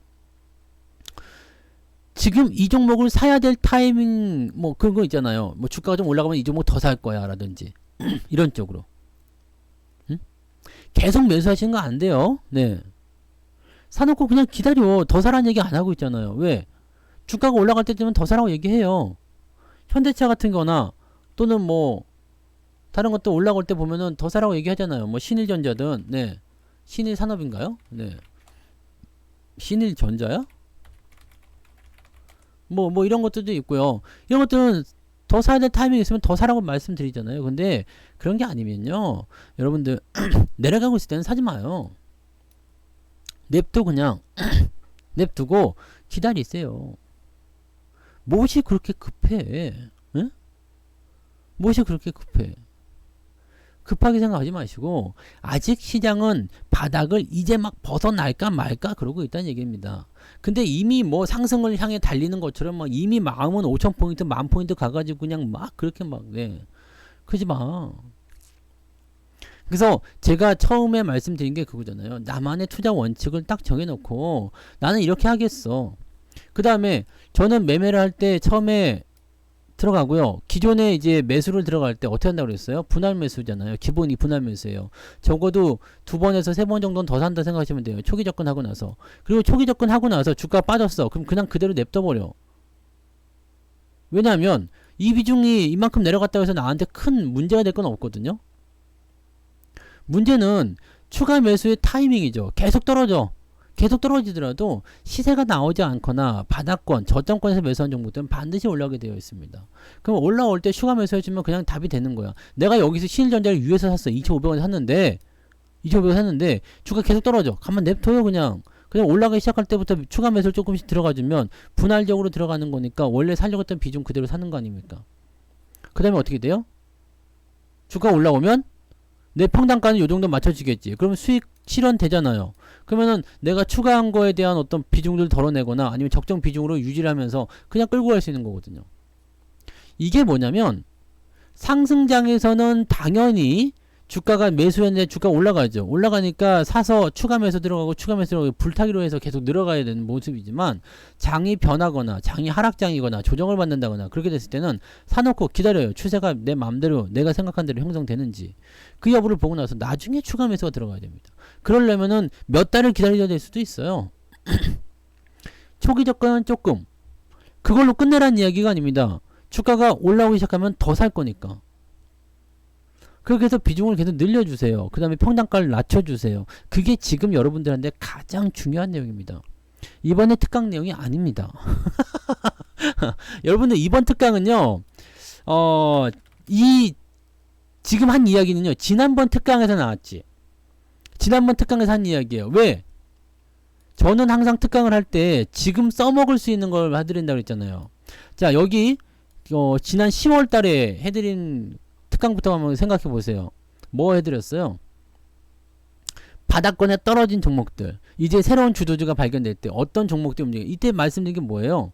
지금 이 종목을 사야 될 타이밍 뭐 그런 거 있잖아요. 뭐 주가가 좀 올라가면 이 종목 더 살 거야 라든지 이런 쪽으로. 응? 계속 매수하시는 거 안 돼요. 네. 사놓고 그냥 기다려. 더 사라는 얘기 안 하고 있잖아요. 왜? 주가가 올라갈 때쯤은 더 사라고 얘기해요. 현대차 같은 거나 또는 뭐 다른 것도 올라갈 때 보면은 더 사라고 얘기하잖아요. 뭐 신일전자든 네. 신일산업인가요? 네. 신일전자야? 뭐 이런 것들도 있고요. 이런 것들은 더 사야 될 타이밍이 있으면 더 사라고 말씀드리잖아요. 근데 그런 게 아니면요. 여러분들 내려가고 있을 때는 사지 마요. 냅두 그냥 냅두고 기다리세요. 무엇이 그렇게 급해? 응? 무엇이 그렇게 급해? 급하게 생각하지 마시고 아직 시장은 바닥을 이제 막 벗어날까 말까 그러고 있다는 얘기입니다. 근데 이미 뭐 상승을 향해 달리는 것처럼 막 이미 마음은 5,000포인트, 10,000포인트 가가지고 그냥 막 그렇게 막 그러지 마. 그래서 제가 처음에 말씀드린 게 그거잖아요. 나만의 투자 원칙을 딱 정해놓고 나는 이렇게 하겠어. 그 다음에 저는 매매를 할 때 처음에 들어가고요. 기존에 이제 매수를 들어갈 때 어떻게 한다고 그랬어요? 분할 매수잖아요. 기본이 분할 매수예요. 적어도 2번에서 3번 정도는 더 산다 생각하시면 돼요. 초기 접근하고 나서. 그리고 초기 접근하고 나서 주가 빠졌어. 그럼 그냥 그대로 냅둬버려. 왜냐하면 이 비중이 이만큼 내려갔다고 해서 나한테 큰 문제가 될 건 없거든요. 문제는 추가 매수의 타이밍이죠. 계속 떨어져. 계속 떨어지더라도 시세가 나오지 않거나 바닥권, 저점권에서 매수한 종목들은 반드시 올라오게 되어 있습니다. 그럼 올라올 때 추가 매수해주면 그냥 답이 되는 거야. 내가 여기서 신일전자를 위에서 샀어. 2,500원에 샀는데 2,500원 샀는데 주가 계속 떨어져. 가만 냅둬요 그냥. 그냥 올라가기 시작할 때부터 추가 매수를 조금씩 들어가주면 분할적으로 들어가는 거니까 원래 살려고 했던 비중 그대로 사는 거 아닙니까? 그 다음에 어떻게 돼요? 주가 올라오면 내 평단가는 요 정도 맞춰지겠지. 그러면 수익 실현되잖아요. 그러면은 내가 추가한 거에 대한 어떤 비중들 덜어내거나 아니면 적정 비중으로 유지를 하면서 그냥 끌고 갈 수 있는 거거든요. 이게 뭐냐면 상승장에서는 당연히 주가가 매수했는데 주가 올라가죠. 올라가니까 사서 추가 매수 들어가고 추가 매수 들어가고 불타기로 해서 계속 늘어가야 되는 모습이지만 장이 변하거나 장이 하락장이거나 조정을 받는다거나 그렇게 됐을 때는 사놓고 기다려요. 추세가 내 마음대로 내가 생각한 대로 형성되는지 그 여부를 보고 나서 나중에 추가 매수가 들어가야 됩니다. 그러려면은 몇 달을 기다려야 될 수도 있어요. 초기 접근은 조금 그걸로 끝내라는 이야기가 아닙니다. 주가가 올라오기 시작하면 더 살 거니까. 그렇게 해서 비중을 계속 늘려주세요. 그 다음에 평단가를 낮춰주세요. 그게 지금 여러분들한테 가장 중요한 내용입니다. 이번에 특강 내용이 아닙니다. 여러분들 이번 특강은요. 지금 한 이야기는요. 지난번 특강에서 나왔지. 지난번 특강에서 한 이야기예요. 왜? 저는 항상 특강을 할 때 지금 써먹을 수 있는 걸 해드린다고 했잖아요. 자, 여기 지난 10월 달에 해드린 특강부터 한번 생각해 보세요. 뭐 해드렸어요? 바닥권에 떨어진 종목들. 이제 새로운 주도주가 발견될 때 어떤 종목들이 움직여요? 이때 말씀드린 게 뭐예요?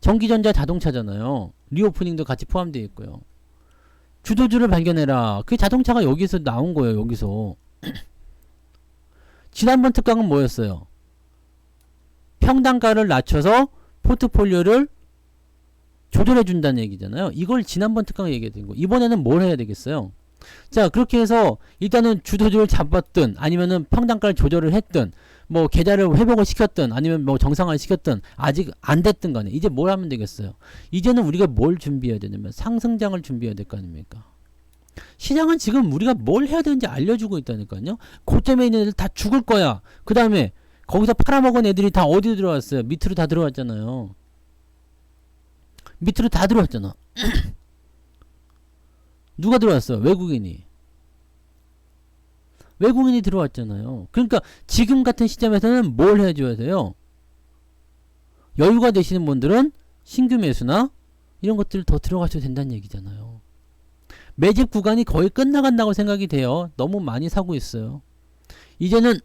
전기전자 자동차잖아요. 리오프닝도 같이 포함되어 있고요. 주도주를 발견해라. 그 자동차가 여기서 나온 거예요. 여기서. 지난번 특강은 뭐였어요? 평단가를 낮춰서 포트폴리오를 조절해 준다는 얘기잖아요. 이걸 지난번 특강에 얘기했던 거. 이번에는 뭘 해야 되겠어요? 자, 그렇게 해서 일단은 주도주를 잡았든 아니면은 평단가를 조절을 했든 뭐 계좌를 회복을 시켰든 아니면 뭐 정상화를 시켰든 아직 안 됐든 간에 이제 뭘 하면 되겠어요? 이제는 우리가 뭘 준비해야 되냐면 상승장을 준비해야 될 거 아닙니까? 시장은 지금 우리가 뭘 해야 되는지 알려주고 있다니까요. 고점에 있는 애들 다 죽을 거야. 그 다음에 거기서 팔아먹은 애들이 다 어디로 들어왔어요? 밑으로 다 들어왔잖아요. 밑으로 다 들어왔잖아. 누가 들어왔어? 외국인이. 외국인이 들어왔잖아요. 그러니까 지금 같은 시점에서는 뭘 해줘야 돼요? 여유가 되시는 분들은 신규 매수나 이런 것들 더 들어가셔도 된다는 얘기잖아요. 매집 구간이 거의 끝나간다고 생각이 돼요. 너무 많이 사고 있어요. 이제는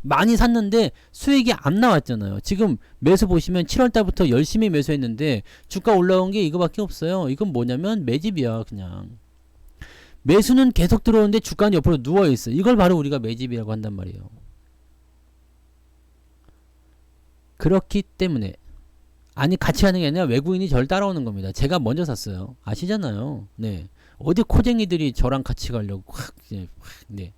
많이 샀는데 수익이 안 나왔잖아요. 지금 매수 보시면 7월달부터 열심히 매수했는데 주가 올라온 게 이거밖에 없어요. 이건 뭐냐면 매집이야. 그냥 매수는 계속 들어오는데 주가는 옆으로 누워있어. 이걸 바로 우리가 매집이라고 한단 말이에요. 그렇기 때문에 아니 같이 하는 게 아니라 외국인이 절 따라오는 겁니다. 제가 먼저 샀어요. 아시잖아요. 네. 어디 코쟁이들이 저랑 같이 가려고 네.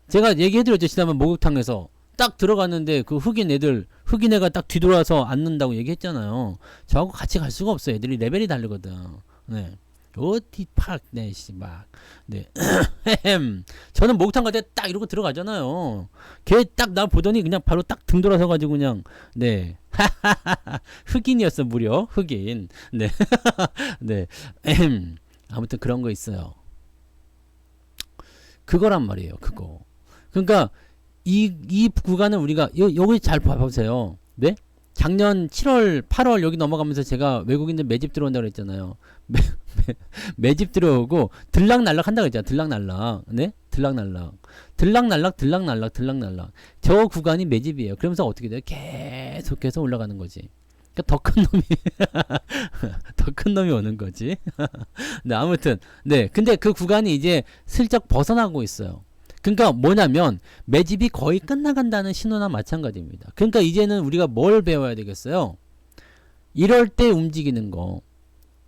제가 얘기해드렸죠. 지난번 목욕탕에서 딱 들어갔는데 그 흑인 애가 딱 뒤돌아서 앉는다고 얘기했잖아요. 저하고 같이 갈 수가 없어요. 애들이 레벨이 다르거든. 네. 어디 네, 네. 저는 목욕탕 갈 때 딱 이러고 들어가잖아요. 걔 딱 나 보더니 그냥 바로 딱 등 돌아서가지고 그냥, 네. 흑인이었어, 무려. 흑인. 네. 네. 아무튼 그런 거 있어요. 그거란 말이에요, 그거. 그러니까 이 구간은 우리가 여기 잘 봐보세요. 네? 작년 7월, 8월 여기 넘어가면서 제가 외국인들 매집 들어온다고 그랬잖아요. 매집 들어오고 들락날락 한다고 했잖아요. 들락날락. 네? 들락날락. 들락날락. 저 구간이 매집이에요. 그러면서 어떻게 돼요? 계속해서 올라가는 거지. 그러니까 더 큰 놈이 더 큰 놈이 오는 거지. 네, 아무튼 네. 근데 그 구간이 이제 슬쩍 벗어나고 있어요. 그러니까 뭐냐면 매집이 거의 끝나간다는 신호나 마찬가지입니다. 그러니까 이제는 우리가 뭘 배워야 되겠어요? 이럴 때 움직이는 거.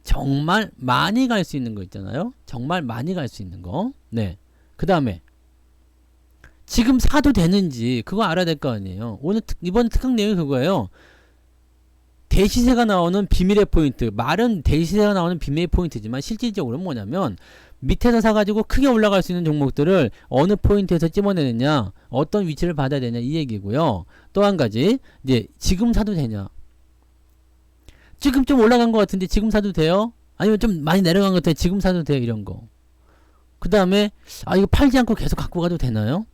정말 많이 갈 수 있는 거 있잖아요. 정말 많이 갈 수 있는 거. 네. 그 다음에 지금 사도 되는지 그거 알아야 될 거 아니에요. 이번 특강 내용이 그거예요. 대시세가 나오는 비밀의 포인트. 말은 대시세가 나오는 비밀의 포인트지만 실질적으로는 뭐냐면 밑에서 사가지고 크게 올라갈 수 있는 종목들을 어느 포인트에서 찝어내느냐, 어떤 위치를 받아야 되냐 이 얘기고요. 또 한 가지 이제 지금 사도 되냐. 지금 좀 올라간 것 같은데 지금 사도 돼요? 아니면 좀 많이 내려간 것 같은데 지금 사도 돼요? 이런 거. 그 다음에 이거 팔지 않고 계속 갖고 가도 되나요?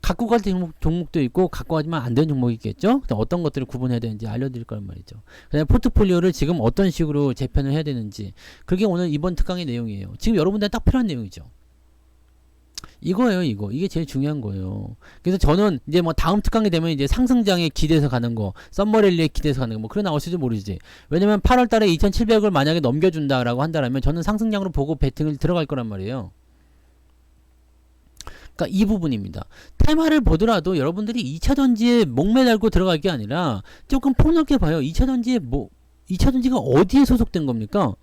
갖고 갈 종목도 있고 갖고 가지만 안 되는 종목이 있겠죠. 어떤 것들을 구분해야 되는지 알려드릴 거란 말이죠. 그다음에 포트폴리오를 지금 어떤 식으로 재편을 해야 되는지, 그게 오늘 이번 특강의 내용이에요. 지금 여러분들한테 딱 필요한 내용이죠. 이거예요, 이거. 이게 제일 중요한 거예요. 그래서 저는 이제 뭐 다음 특강이 되면 이제 상승장에 기대서 가는 거, 썸머랠리에 기대서 가는 거, 뭐 그런 나올지도 모르지. 왜냐면 8월 달에 2,700을 만약에 넘겨준다라고 한다면 저는 상승장으로 보고 배팅을 들어갈 거란 말이에요. 그러니까 이 부분입니다. 테마를 보더라도 여러분들이 2차 전지에 목매달고 들어갈 게 아니라 조금 폭넓게 봐요. 2차 전지에 2차 전지가 어디에 소속된 겁니까?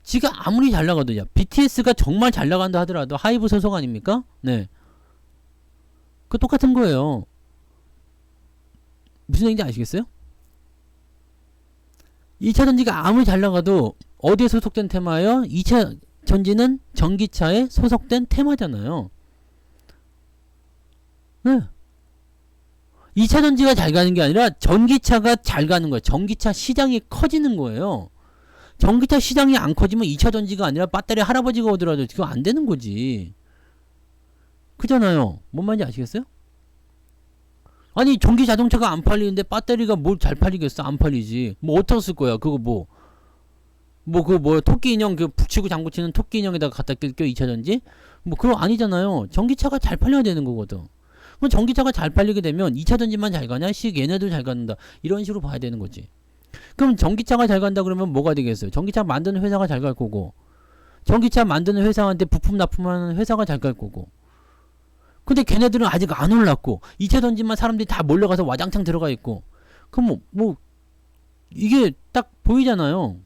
지가 아무리 잘 나가도요. BTS가 정말 잘 나간다 하더라도 하이브 소속 아닙니까? 네. 그 똑같은 거예요. 무슨 얘기인지 아시겠어요? 2차 전지가 아무리 잘 나가도 어디에 소속된 테마예요? 2차 전지는 전기차에 소속된 테마잖아요. 네. 2차 전지가 잘 가는 게 아니라 전기차가 잘 가는 거예요. 전기차 시장이 커지는 거예요. 전기차 시장이 안 커지면 2차 전지가 아니라 배터리 할아버지가 오더라도 그거 안 되는 거지. 그잖아요. 뭔 말인지 아시겠어요? 아니 전기 자동차가 안 팔리는데 배터리가 뭘 잘 팔리겠어? 안 팔리지. 뭐 어떻게 쓸 거야? 그거 토끼 인형 그 북치고 장구치는 토끼 인형에다가 갖다 낄게요 2차 전지? 뭐 그거 아니잖아요. 전기차가 잘 팔려야 되는 거거든. 그럼 전기차가 잘 팔리게 되면 2차 전지만 잘 가냐? 얘네도 잘 갖는다. 이런 식으로 봐야 되는 거지. 그럼 전기차가 잘 간다 그러면 뭐가 되겠어요? 전기차 만드는 회사가 잘 갈 거고, 전기차 만드는 회사한테 부품 납품하는 회사가 잘 갈 거고. 근데 걔네들은 아직 안 올랐고 2차 전지만 사람들이 다 몰려가서 와장창 들어가 있고. 그럼 이게 딱 보이잖아요.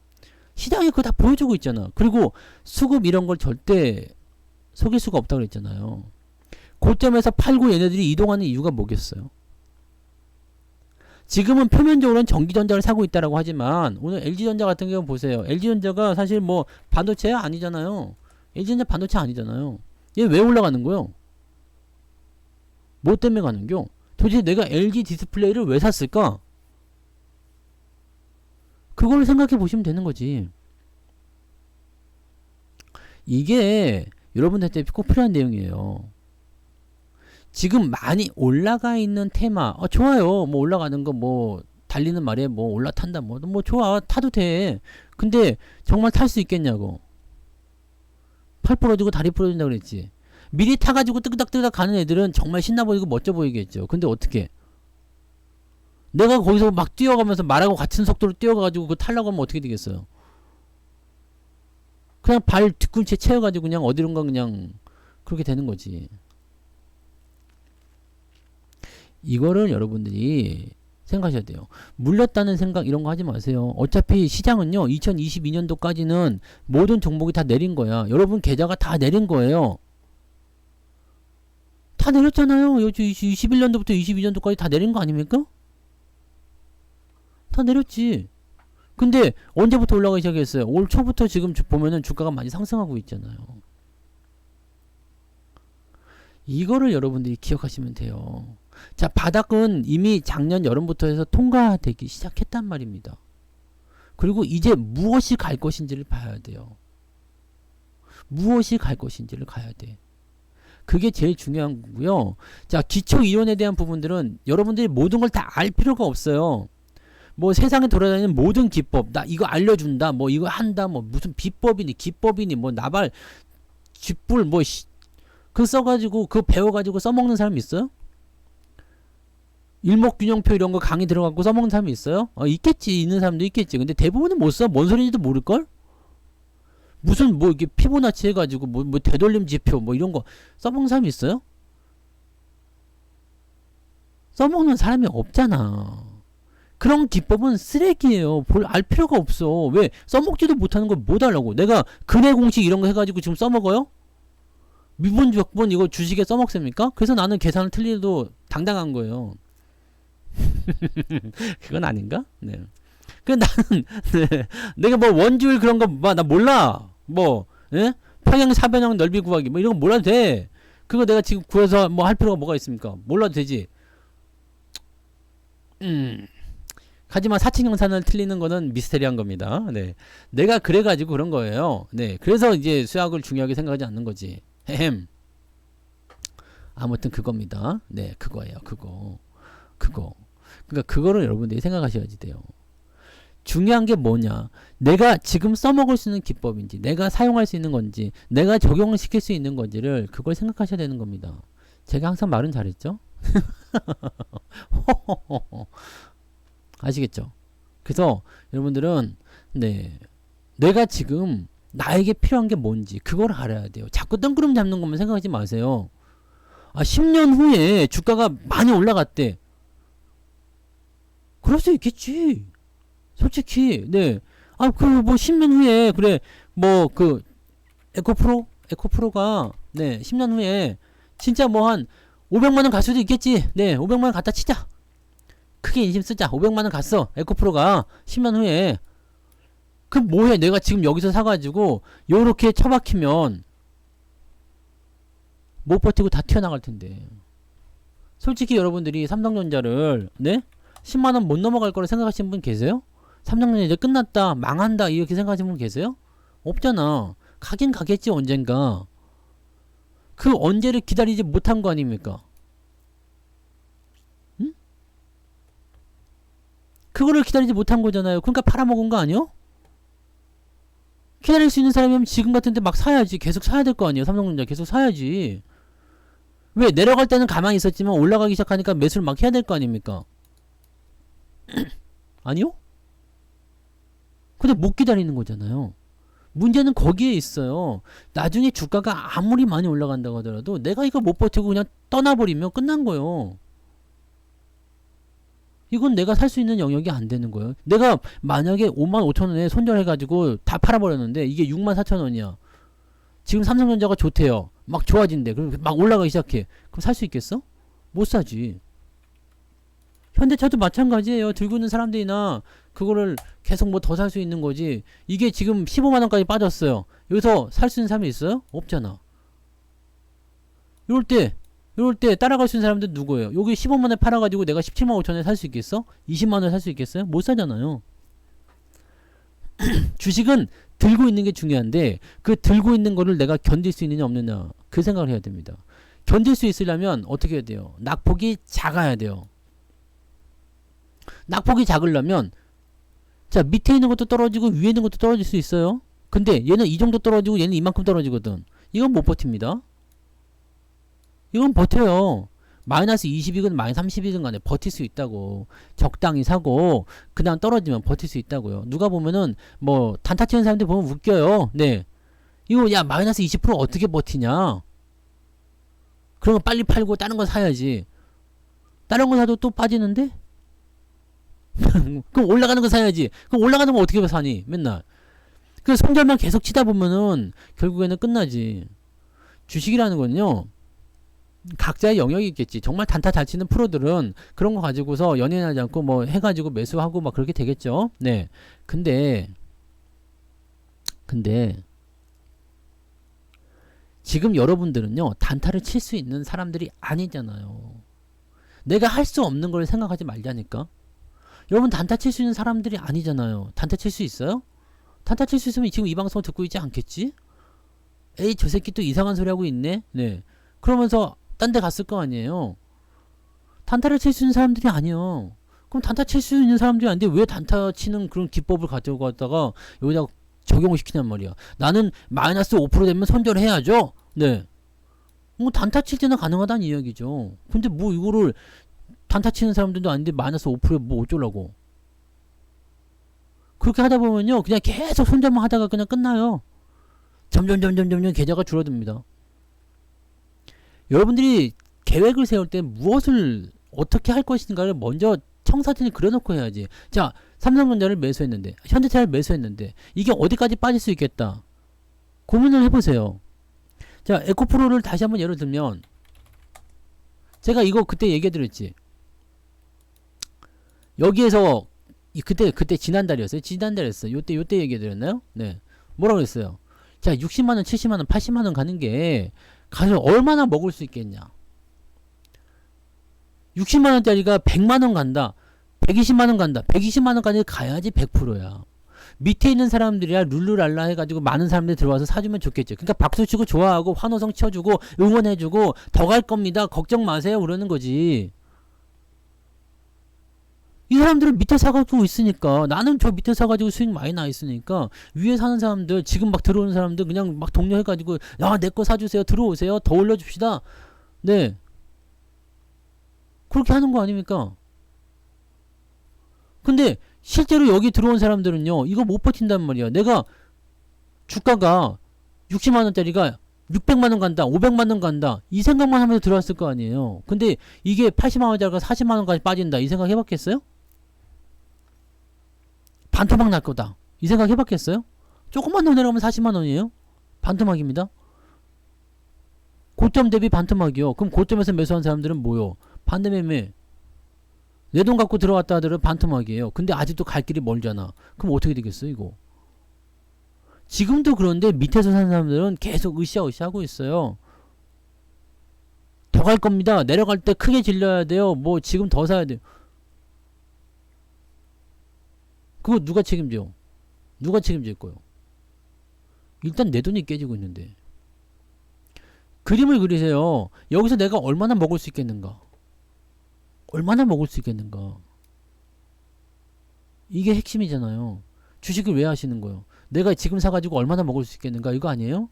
시장이 그거 다 보여주고 있잖아. 그리고 수급 이런 걸 절대 속일 수가 없다고 그랬잖아요. 고점에서 팔고 얘네들이 이동하는 이유가 뭐겠어요? 지금은 표면적으로는 전기전자를 사고 있다라고 하지만 오늘 LG전자 같은 경우 보세요. LG전자가 사실 뭐 반도체 아니잖아요. LG전자 반도체 아니잖아요. 얘 왜 올라가는 거요? 뭐 때문에 가는겨? 도대체 내가 LG 디스플레이를 왜 샀을까? 그걸 생각해 보시면 되는 거지. 이게 여러분들한테 꼭 필요한 내용이에요. 지금 많이 올라가 있는 테마, 좋아요. 뭐 올라가는 거 뭐 달리는 말에 뭐 올라탄다 뭐 좋아. 타도 돼. 근데 정말 탈 수 있겠냐고. 팔 부러지고 다리 부러진다 그랬지. 미리 타가지고 뜨그닥뜨그닥 가는 애들은 정말 신나 보이고 멋져 보이겠죠. 근데 어떻게? 내가 거기서 막 뛰어가면서 말하고 같은 속도로 뛰어가가지고 그거 타려고 하면 어떻게 되겠어요? 그냥 발 뒤꿈치에 채워가지고 그냥 어디론가 그냥 그렇게 되는 거지. 이거를 여러분들이 생각하셔야 돼요. 물렸다는 생각 이런 거 하지 마세요. 어차피 시장은요 2022년도까지는 모든 종목이 다 내린 거야. 여러분 계좌가 다 내린 거예요. 다 내렸잖아요. 요즘 21년도부터 22년도까지 다 내린 거 아닙니까? 다 내렸지. 근데 언제부터 올라가기 시작했어요? 올 초부터 지금 보면은 주가가 많이 상승하고 있잖아요. 이거를 여러분들이 기억하시면 돼요. 자, 바닥은 이미 작년 여름부터 해서 통과되기 시작했단 말입니다. 그리고 이제 무엇이 갈 것인지를 봐야 돼요. 무엇이 갈 것인지를 가야 돼. 그게 제일 중요한 거고요. 자, 기초 이론에 대한 부분들은 여러분들이 모든 걸 다 알 필요가 없어요. 뭐 세상에 돌아다니는 모든 기법, 나 이거 알려준다, 뭐 이거 한다, 뭐 무슨 비법이니 기법이니 뭐 나발 쥐뿔 뭐 그거 써가지고 그거 배워가지고 써먹는 사람 있어요? 일목균형표 이런 거 강의 들어가고 써먹는 사람이 있어요? 있겠지. 있는 사람도 있겠지. 근데 대부분은 못 써. 뭔 소리인지도 모를걸? 무슨 뭐 이게 피보나치 해가지고 뭐 되돌림 지표 뭐 이런 거 써먹는 사람이 있어요? 써먹는 사람이 없잖아. 그런 기법은 쓰레기예요. 알 필요가 없어. 왜? 써먹지도 못하는 걸 못 하려고. 내가 근해 공식 이런 거 해가지고 지금 써먹어요? 미분 적분 이거 주식에 써먹습니까? 그래서 나는 계산을 틀리도 당당한 거예요. 그건 아닌가? 네. 그 나는 네. 내가 뭐 원주율 그런 거 나 몰라. 뭐 예? 평행 사변형 넓이 구하기 뭐 이런 거 몰라도 돼. 그거 내가 지금 구해서 뭐 할 필요가 뭐가 있습니까? 몰라도 되지. 하지만 사칙 영산을 틀리는 거는 미스테리한 겁니다. 네. 내가 그래가지고 그런 거예요. 네. 그래서 이제 수학을 중요하게 생각하지 않는 거지. 헤헴. 아무튼 그겁니다. 네, 그거예요. 그거. 그러니까 그거를 여러분들이 생각하셔야지 돼요. 중요한 게 뭐냐? 내가 지금 써먹을 수 있는 기법인지, 내가 사용할 수 있는 건지, 내가 적용을 시킬 수 있는 건지를 그걸 생각하셔야 되는 겁니다. 제가 항상 말은 잘했죠? 아시겠죠? 그래서 여러분들은 네, 내가 지금 나에게 필요한 게 뭔지 그걸 알아야 돼요. 자꾸 뜬구름 잡는 것만 생각하지 마세요. 10년 후에 주가가 많이 올라갔대. 그럴 수 있겠지. 솔직히, 네. 뭐 10년 후에, 그래, 뭐, 에코프로가, 네, 10년 후에, 진짜 뭐 한, 500만원 갈 수도 있겠지. 네, 500만원 갖다 치자. 크게 인심 쓰자. 500만원 갔어. 에코프로가, 10년 후에. 그럼 뭐해? 내가 지금 여기서 사가지고, 요렇게 처박히면, 못 버티고 다 튀어나갈 텐데. 솔직히 여러분들이 삼성전자를, 네? 10만원 못 넘어갈 거라 생각하시는 분 계세요? 삼성전자 이제 끝났다, 망한다, 이렇게 생각하시는 분 계세요? 없잖아. 가긴 가겠지, 언젠가. 그 언제를 기다리지 못한 거 아닙니까? 응? 그거를 기다리지 못한 거잖아요. 그러니까 팔아먹은 거 아니요? 기다릴 수 있는 사람이면 지금 같은데 막 사야지. 계속 사야 될 거 아니에요. 삼성전자 계속 사야지. 왜? 내려갈 때는 가만히 있었지만 올라가기 시작하니까 매수를 막 해야 될 거 아닙니까? 아니요? 근데 못 기다리는 거잖아요. 문제는 거기에 있어요. 나중에 주가가 아무리 많이 올라간다고 하더라도 내가 이거 못 버티고 그냥 떠나버리면 끝난 거예요. 이건 내가 살 수 있는 영역이 안 되는 거예요. 내가 만약에 55,000원에 손절해가지고 다 팔아버렸는데 이게 64,000원이야. 지금 삼성전자가 좋대요. 막 좋아진대. 그럼 막 올라가기 시작해. 그럼 살 수 있겠어? 못 사지. 현대차도 마찬가지예요. 들고 있는 사람들이나 그거를 계속 뭐 더 살 수 있는 거지. 이게 지금 15만원까지 빠졌어요. 여기서 살 수 있는 사람이 있어요? 없잖아. 이럴 때 따라갈 수 있는 사람들 누구예요? 여기 15만원에 팔아가지고 내가 17만 5천원에 살 수 있겠어? 20만원에 살 수 있겠어요? 못 사잖아요. 주식은 들고 있는 게 중요한데 그 들고 있는 거를 내가 견딜 수 있느냐 없느냐 그 생각을 해야 됩니다. 견딜 수 있으려면 어떻게 해야 돼요? 낙폭이 작아야 돼요. 낙폭이 작으려면 자 밑에 있는 것도 떨어지고 위에 있는 것도 떨어질 수 있어요. 근데 얘는 이 정도 떨어지고 얘는 이만큼 떨어지거든. 이건 못 버팁니다. 이건 버텨요. 마이너스 20이든 마이너스 30이든 간에 버틸 수 있다고. 적당히 사고 그냥 떨어지면 버틸 수 있다고요. 누가 보면은 뭐 단타 치는 사람들 보면 웃겨요. 네, 이거 야 마이너스 20% 어떻게 버티냐. 그런 거 빨리 팔고 다른 거 사야지. 다른 거 사도 또 빠지는데? 그럼 올라가는 거 사야지. 그럼 올라가는 거 어떻게 사니 맨날. 그 손절만 계속 치다 보면은 결국에는 끝나지. 주식이라는 건요 각자의 영역이 있겠지. 정말 단타 잘 치는 프로들은 그런 거 가지고서 연연하지 않고 뭐 해가지고 매수하고 막 그렇게 되겠죠. 네. 근데 지금 여러분들은요 단타를 칠 수 있는 사람들이 아니잖아요. 내가 할 수 없는 걸 생각하지 말자니까. 여러분 단타 칠 수 있는 사람들이 아니잖아요. 단타 칠 수 있어요? 단타 칠 수 있으면 지금 이 방송 듣고 있지 않겠지? 에이 저 새끼 또 이상한 소리 하고 있네. 네. 그러면서 딴 데 갔을 거 아니에요. 단타를 칠 수 있는 사람들이 아니요. 그럼 단타 칠 수 있는 사람들이 아닌데 왜 단타 치는 그런 기법을 가지고 갔다가 여기다 적용을 시키냔 말이야. 나는 마이너스 5% 되면 손절해야죠. 네. 뭐 단타 칠 때는 가능하다는 이야기죠. 근데 뭐 이거를 단타 치는 사람들도 아닌데 마이너스 5%에 뭐 어쩌라고. 그렇게 하다 보면요 그냥 계속 손절만 하다가 그냥 끝나요. 점점 계좌가 줄어듭니다. 여러분들이 계획을 세울 때 무엇을 어떻게 할 것인가를 먼저 청사진을 그려놓고 해야지. 자, 삼성전자를 매수했는데, 현대차를 매수했는데, 이게 어디까지 빠질 수 있겠다. 고민을 해보세요. 자, 에코프로를 다시 한번 예를 들면, 제가 이거 그때 얘기해드렸지. 여기에서, 그때 지난달이었어요. 지난달이었어요. 요때 얘기해드렸나요? 네. 뭐라고 그랬어요? 자, 60만원, 70만원, 80만원 가는 게, 가서 얼마나 먹을 수 있겠냐. 60만원짜리가 100만원 간다. 120만원 간다. 120만원까지 가야지 100%야. 밑에 있는 사람들이야 룰루랄라 해가지고 많은 사람들이 들어와서 사주면 좋겠죠. 그러니까 박수치고 좋아하고 환호성 쳐주고 응원해주고 더 갈 겁니다. 걱정 마세요. 그러는 거지. 이 사람들은 밑에 사가지고 있으니까 나는 저 밑에 사가지고 수익 많이 나 있으니까 위에 사는 사람들 지금 막 들어오는 사람들 그냥 막 독려해가지고 야 내 거 사주세요. 들어오세요. 더 올려줍시다. 네. 그렇게 하는 거 아닙니까? 근데 실제로 여기 들어온 사람들은요 이거 못 버틴단 말이야. 내가 주가가 60만원짜리가 600만원 간다 500만원 간다 이 생각만 하면서 들어왔을 거 아니에요. 근데 이게 80만원짜리가 40만원까지 빠진다 이 생각 해봤겠어요? 반토막 날 거다 이 생각 해봤겠어요? 조금만 더 내려가면 40만원이에요. 반토막입니다. 고점 대비 반토막이요. 그럼 고점에서 매수한 사람들은 뭐요? 반대매매. 내 돈 갖고 들어왔다 하더라도 반토막이에요. 근데 아직도 갈 길이 멀잖아. 그럼 어떻게 되겠어 이거? 지금도 그런데 밑에서 사는 사람들은 계속 으쌰으쌰 하고 있어요. 더 갈 겁니다. 내려갈 때 크게 질러야 돼요. 뭐 지금 더 사야 돼요. 그거 누가 책임져? 누가 책임질 거요? 일단 내 돈이 깨지고 있는데. 그림을 그리세요. 여기서 내가 얼마나 먹을 수 있겠는가? 얼마나 먹을 수 있겠는가? 이게 핵심이잖아요. 주식을 왜 하시는 거예요? 내가 지금 사가지고 얼마나 먹을 수 있겠는가? 이거 아니에요?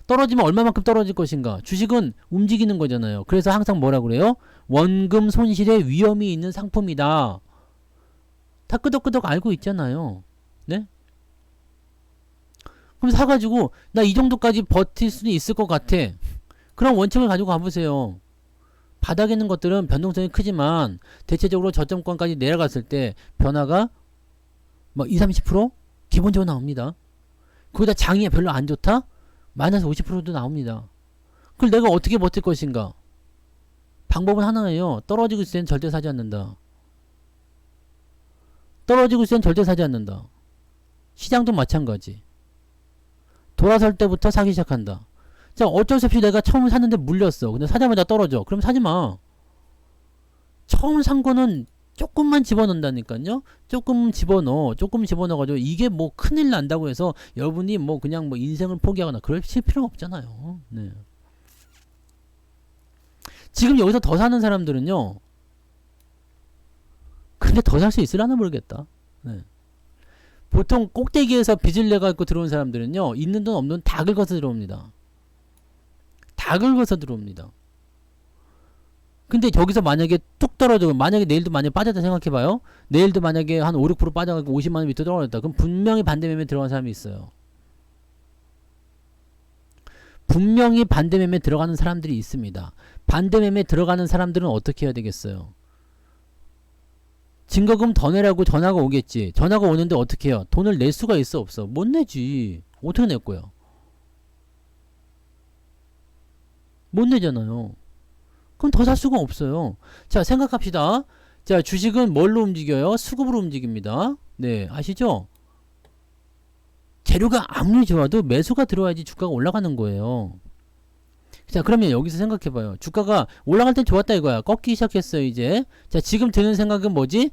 떨어지면 얼마만큼 떨어질 것인가? 주식은 움직이는 거잖아요. 그래서 항상 뭐라 그래요? 원금 손실의 위험이 있는 상품이다. 다 끄덕끄덕 알고 있잖아요. 네? 그럼 사가지고 나 이 정도까지 버틸 수는 있을 것 같아. 그럼 원칙을 가지고 가보세요. 바닥에 있는 것들은 변동성이 크지만 대체적으로 저점권까지 내려갔을 때 변화가 뭐 20-30% 기본적으로 나옵니다. 거기다 장이 별로 안 좋다? 마이너스 50%도 나옵니다. 그걸 내가 어떻게 버틸 것인가? 방법은 하나예요. 떨어지고 있을 땐 절대 사지 않는다. 떨어지고 있을 땐 절대 사지 않는다. 시장도 마찬가지. 돌아설 때부터 사기 시작한다. 자, 어쩔 수 없이 내가 처음 샀는데 물렸어. 근데 사자마자 떨어져. 그럼 사지마. 처음 산 거는 조금만 집어넣는다니까요. 조금 집어넣어가지고 이게 뭐 큰일 난다고 해서 여러분이 뭐 그냥 뭐 인생을 포기하거나 그럴 필요가 없잖아요. 네. 지금 여기서 더 사는 사람들은요. 근데 더 살 수 있으려나 모르겠다. 네. 보통 꼭대기에서 빚을 내갖고 들어온 사람들은요. 있는 돈 없는 돈 다 긁어서 들어옵니다. 다 긁어서 들어옵니다. 근데 여기서 만약에 뚝 떨어져 만약에 내일도 만약에 빠졌다 생각해봐요. 내일도 만약에 한 5-6% 빠져가지고 50만원 밑으로 떨어졌다. 그럼 분명히 반대매매 들어간 사람이 있어요. 분명히 반대매매 들어가는 사람들이 있습니다. 반대매매 들어가는 사람들은 어떻게 해야 되겠어요? 증거금 더 내라고 전화가 오겠지. 전화가 오는데 어떻게 해요? 돈을 낼 수가 있어 없어? 못 내지. 어떻게 낼 거야? 못 내잖아요. 그럼 더 살 수가 없어요. 자, 생각합시다. 자, 주식은 뭘로 움직여요? 수급으로 움직입니다. 네, 아시죠? 재료가 아무리 좋아도 매수가 들어와야지 주가가 올라가는 거예요. 자, 그러면 여기서 생각해봐요. 주가가 올라갈 땐 좋았다 이거야. 꺾이기 시작했어요 이제. 자, 지금 드는 생각은 뭐지?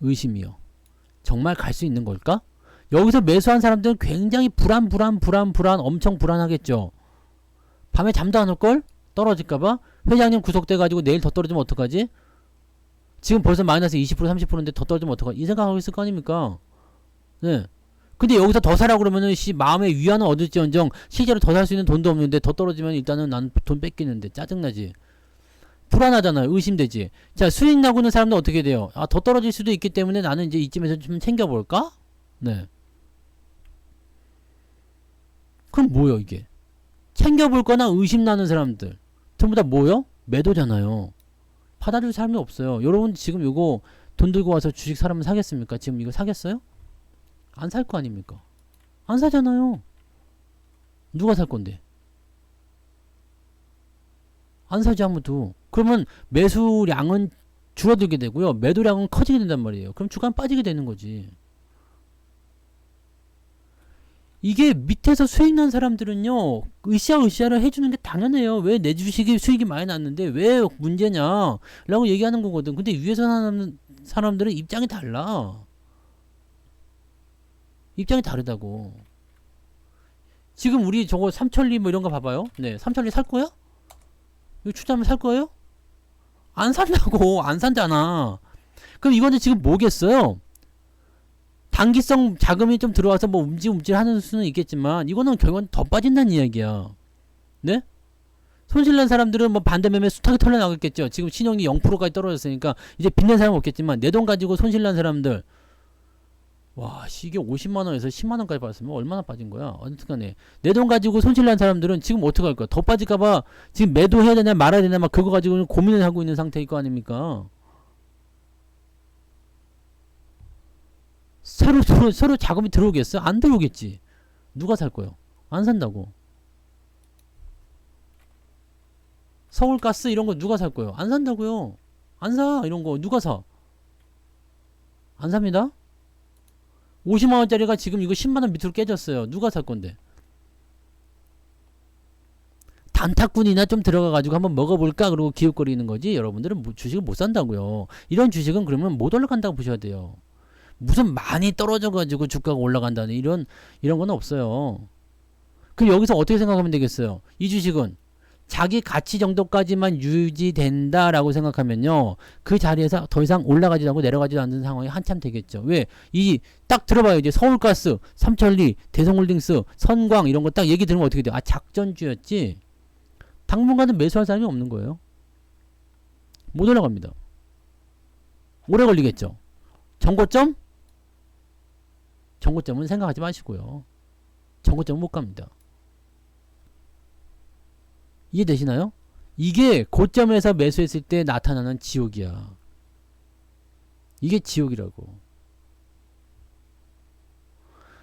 의심이요. 정말 갈 수 있는 걸까? 여기서 매수한 사람들은 굉장히 불안 엄청 불안하겠죠. 밤에 잠도 안 올걸? 떨어질까봐? 회장님 구속돼가지고 내일 더 떨어지면 어떡하지? 지금 벌써 마이너스 20% 30%인데 더 떨어지면 어떡하지? 이 생각하고 있을 거 아닙니까? 네. 근데 여기서 더 사라 그러면은 마음의 위안은 얻을지언정 실제로 더 살 수 있는 돈도 없는데 더 떨어지면 일단은 난 돈 뺏기는데 짜증나지. 불안하잖아요. 의심되지. 자, 수익 나고 있는 사람도 어떻게 돼요? 아, 더 떨어질 수도 있기 때문에 나는 이제 이쯤에서 좀 챙겨볼까? 네. 그럼 뭐요 이게? 챙겨볼 거나 의심나는 사람들 전부 다 뭐요? 매도잖아요. 받아줄 사람이 없어요. 여러분 지금 이거 돈 들고 와서 주식 사려면 사겠습니까? 지금 이거 사겠어요? 안 살 거 아닙니까? 안 사잖아요. 누가 살 건데? 안 사지 아무도. 그러면 매수량은 줄어들게 되고요. 매도량은 커지게 된단 말이에요. 그럼 주가는 빠지게 되는 거지. 이게 밑에서 수익 난 사람들은요 으쌰으쌰를 해주는 게 당연해요. 왜 내 주식이 수익이 많이 났는데 왜 문제냐 라고 얘기하는 거거든. 근데 위에서 사는 사람들은 입장이 달라. 입장이 다르다고. 지금 우리 저거 삼천리 뭐 이런 거 봐봐요. 네, 삼천리 살 거야? 이거 투자하면 살 거예요? 안 산다고. 안 산잖아. 그럼 이거는 지금 뭐겠어요? 단기성 자금이 좀 들어와서 뭐 움찔움찔 하는 수는 있겠지만 이거는 결국은 더 빠진다는 이야기야. 네? 손실난 사람들은 뭐 반대매매 숱하게 털려나갔겠죠. 지금 신용이 0%까지 떨어졌으니까 이제 빚낸 사람은 없겠지만 내 돈 가지고 손실난 사람들, 와, 이게 50만원에서 10만원까지 빠졌으면 얼마나 빠진 거야? 어쨌든 간에 내 돈 가지고 손실난 사람들은 지금 어떻게 할 거야? 더 빠질까봐 지금 매도해야 되냐 말아야 되냐 막 그거 가지고 고민을 하고 있는 상태일 거 아닙니까? 서로 자금이 들어오겠어? 안 들어오겠지. 누가 살 거요? 안 산다고. 서울가스 이런 거 누가 살 거요? 안 산다고요. 안 사. 이런 거 누가 사? 안 삽니다. 50만원짜리가 지금 이거 10만원 밑으로 깨졌어요. 누가 살 건데? 단타꾼이나 좀 들어가가지고 한번 먹어볼까? 그러고 기웃거리는 거지. 여러분들은 주식을 못 산다고요. 이런 주식은 그러면 못 올라간다고 보셔야 돼요. 무슨 많이 떨어져가지고 주가가 올라간다는 이런 건 없어요. 그럼 여기서 어떻게 생각하면 되겠어요? 이 주식은 자기 가치 정도까지만 유지된다라고 생각하면요, 그 자리에서 더 이상 올라가지도 않고 내려가지도 않는 상황이 한참 되겠죠. 왜? 딱 들어봐요. 이제 서울가스, 삼천리, 대성홀딩스, 선광 이런 거 딱 얘기 들으면 어떻게 돼요? 아, 작전주였지. 당분간은 매수할 사람이 없는 거예요. 못 올라갑니다. 오래 걸리겠죠. 정고점? 정고점은 생각하지 마시고요. 정고점은 못 갑니다. 이해되시나요? 이게 고점에서 매수했을 때 나타나는 지옥이야. 이게 지옥이라고.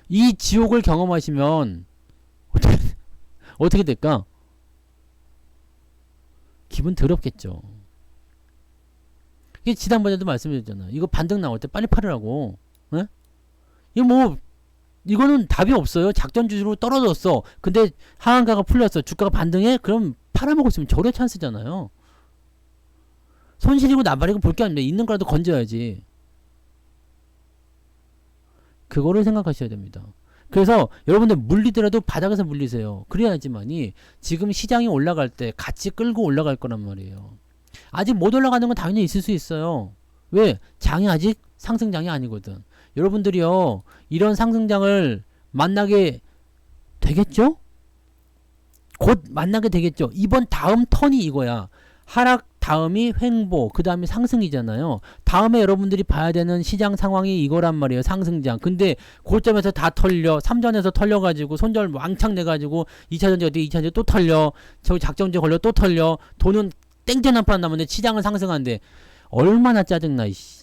이 지옥을 경험하시면 어떻게 될까? 기분 더럽겠죠. 이게 지난번에도 말씀드렸잖아. 이거 반등 나올 때 빨리 팔으라고. 에? 이거는 답이 없어요. 작전주로 떨어졌어. 근데 하한가가 풀렸어. 주가가 반등해? 그럼 팔아먹었으면 저래 찬스잖아요. 손실이고 나발이고 볼 게 아닙니다. 있는 거라도 건져야지. 그거를 생각하셔야 됩니다. 그래서 여러분들 물리더라도 바닥에서 물리세요. 그래야지만이 지금 시장이 올라갈 때 같이 끌고 올라갈 거란 말이에요. 아직 못 올라가는 건 당연히 있을 수 있어요. 왜? 장이 아직 상승장이 아니거든. 여러분들이요, 이런 상승장을 만나게 되겠죠? 곧 만나게 되겠죠. 이번 다음 턴이 이거야. 하락 다음이 횡보, 그 다음이 상승이잖아요. 다음에 여러분들이 봐야 되는 시장 상황이 이거란 말이에요. 상승장. 근데 고점에서 다 털려, 3전에서 털려가지고 손절 왕창 내가지고 2차전지 어디 2차전지 또 털려, 저기 작전지 걸려 또 털려, 돈은 땡전 한 판 남았는데 시장은 상승한데 얼마나 짜증나. 이씨.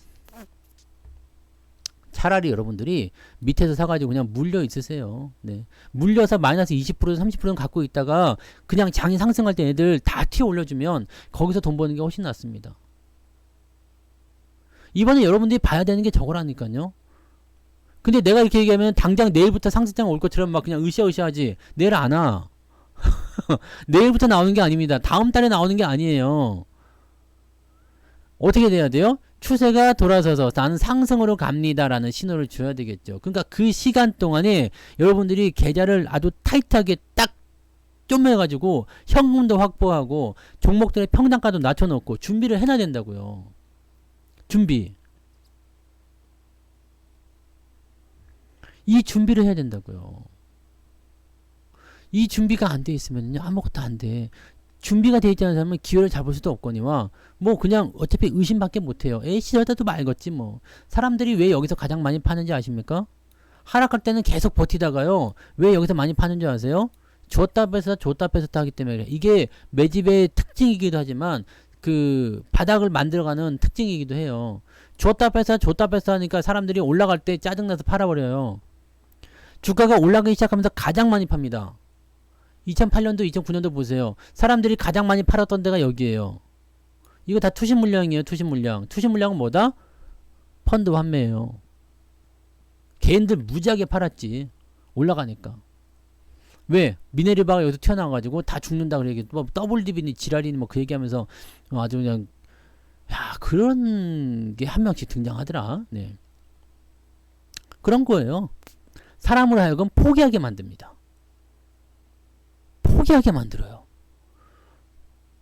차라리 여러분들이 밑에서 사가지고 그냥 물려 있으세요. 네. 물려서 마이너스 20% 30%는 갖고 있다가 그냥 장이 상승할 때 애들 다 튀어 올려주면 거기서 돈 버는 게 훨씬 낫습니다. 이번에 여러분들이 봐야 되는 게 저거라니까요. 근데 내가 이렇게 얘기하면 당장 내일부터 상승장 올 것처럼 막 그냥 으쌰으쌰하지. 내일 안 와. 내일부터 나오는 게 아닙니다. 다음 달에 나오는 게 아니에요. 어떻게 돼야 돼요? 추세가 돌아서서 나는 상승으로 갑니다라는 신호를 줘야 되겠죠. 그러니까 그 시간 동안에 여러분들이 계좌를 아주 타이트하게 딱 쪼매가지고 현금도 확보하고 종목들의 평단가도 낮춰놓고 준비를 해놔야 된다고요. 준비. 이 준비를 해야 된다고요. 이 준비가 안 돼 있으면요, 아무것도 안 돼. 준비가 돼 있지 않은 사람은 기회를 잡을 수도 없거니와 뭐 그냥 어차피 의심밖에 못해요. 에이, 시절대도 말겠지 뭐. 사람들이 왜 여기서 가장 많이 파는지 아십니까? 하락할 때는 계속 버티다가요, 왜 여기서 많이 파는 줄 아세요? 줬다 뺏었다 하기 때문에 그래. 이게 매집의 특징이기도 하지만 그 바닥을 만들어가는 특징이기도 해요. 줬다 뺏어 하니까 사람들이 올라갈 때 짜증나서 팔아버려요. 주가가 올라가기 시작하면서 가장 많이 팝니다. 2008년도 2009년도 보세요. 사람들이 가장 많이 팔았던 데가 여기에요. 이거 다 투신 물량이에요. 투신 물량. 투신 물량은 뭐다? 펀드 환매예요. 개인들 무지하게 팔았지. 올라가니까. 왜? 미네르바가 여기서 튀어나와가지고 다 죽는다 그래. 뭐 더블 디비니 지랄이니 뭐 그 얘기하면서 아주 그냥 야, 그런 게 한 명씩 등장하더라. 네. 그런 거예요. 사람을 하여금 포기하게 만듭니다. 포기하게 만들어요.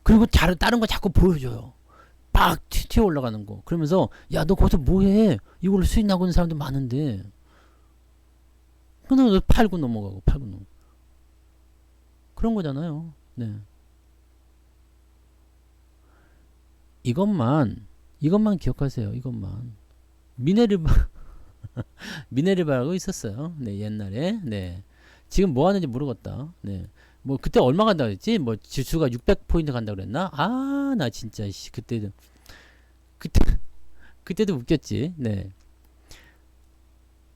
그리고 다른 거 자꾸 보여줘요. 막 튀어 올라가는 거. 그러면서 야, 너 거기서 뭐해? 이걸로 수익 나고 있는 사람도 많은데. 그냥 팔고 넘어가고 팔고 넘어가고. 그런 거잖아요. 네. 이것만 기억하세요. 이것만. 미네르바 미네르바라고 있었어요. 네, 옛날에. 네. 지금 뭐 하는지 모르겠다. 네. 뭐 그때 얼마 간다 그랬지? 뭐 지수가 600포인트 간다 그랬나? 아, 나 진짜 씨 그때 그때도 웃겼지. 네.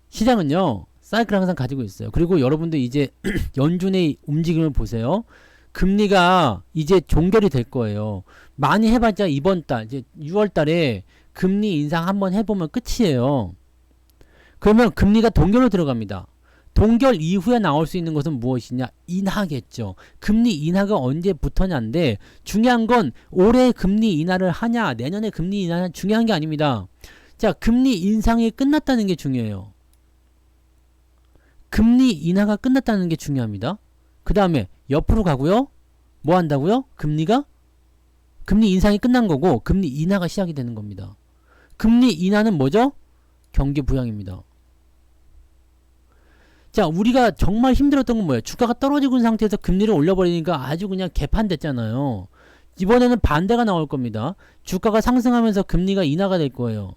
시장은요. 사이클 항상 가지고 있어요. 그리고 여러분들 이제 연준의 움직임을 보세요. 금리가 이제 종결이 될 거예요. 많이 해봤자 이번 달, 이제 6월 달에 금리 인상 한번 해보면 끝이에요. 그러면 금리가 동결로 들어갑니다. 동결 이후에 나올 수 있는 것은 무엇이냐? 인하겠죠. 금리 인하가 언제부터냐인데 중요한 건 올해 금리 인하를 하냐 내년에 금리 인하냐 중요한 게 아닙니다. 자, 금리 인상이 끝났다는 게 중요해요. 금리 인하가 끝났다는 게 중요합니다. 그 다음에 옆으로 가고요. 뭐 한다고요? 금리 인상이 끝난 거고 금리 인하가 시작이 되는 겁니다. 금리 인하는 뭐죠? 경기 부양입니다. 자, 우리가 정말 힘들었던 건 뭐예요? 주가가 떨어지고 있는 상태에서 금리를 올려버리니까 아주 그냥 개판됐잖아요. 이번에는 반대가 나올 겁니다. 주가가 상승하면서 금리가 인하가 될 거예요.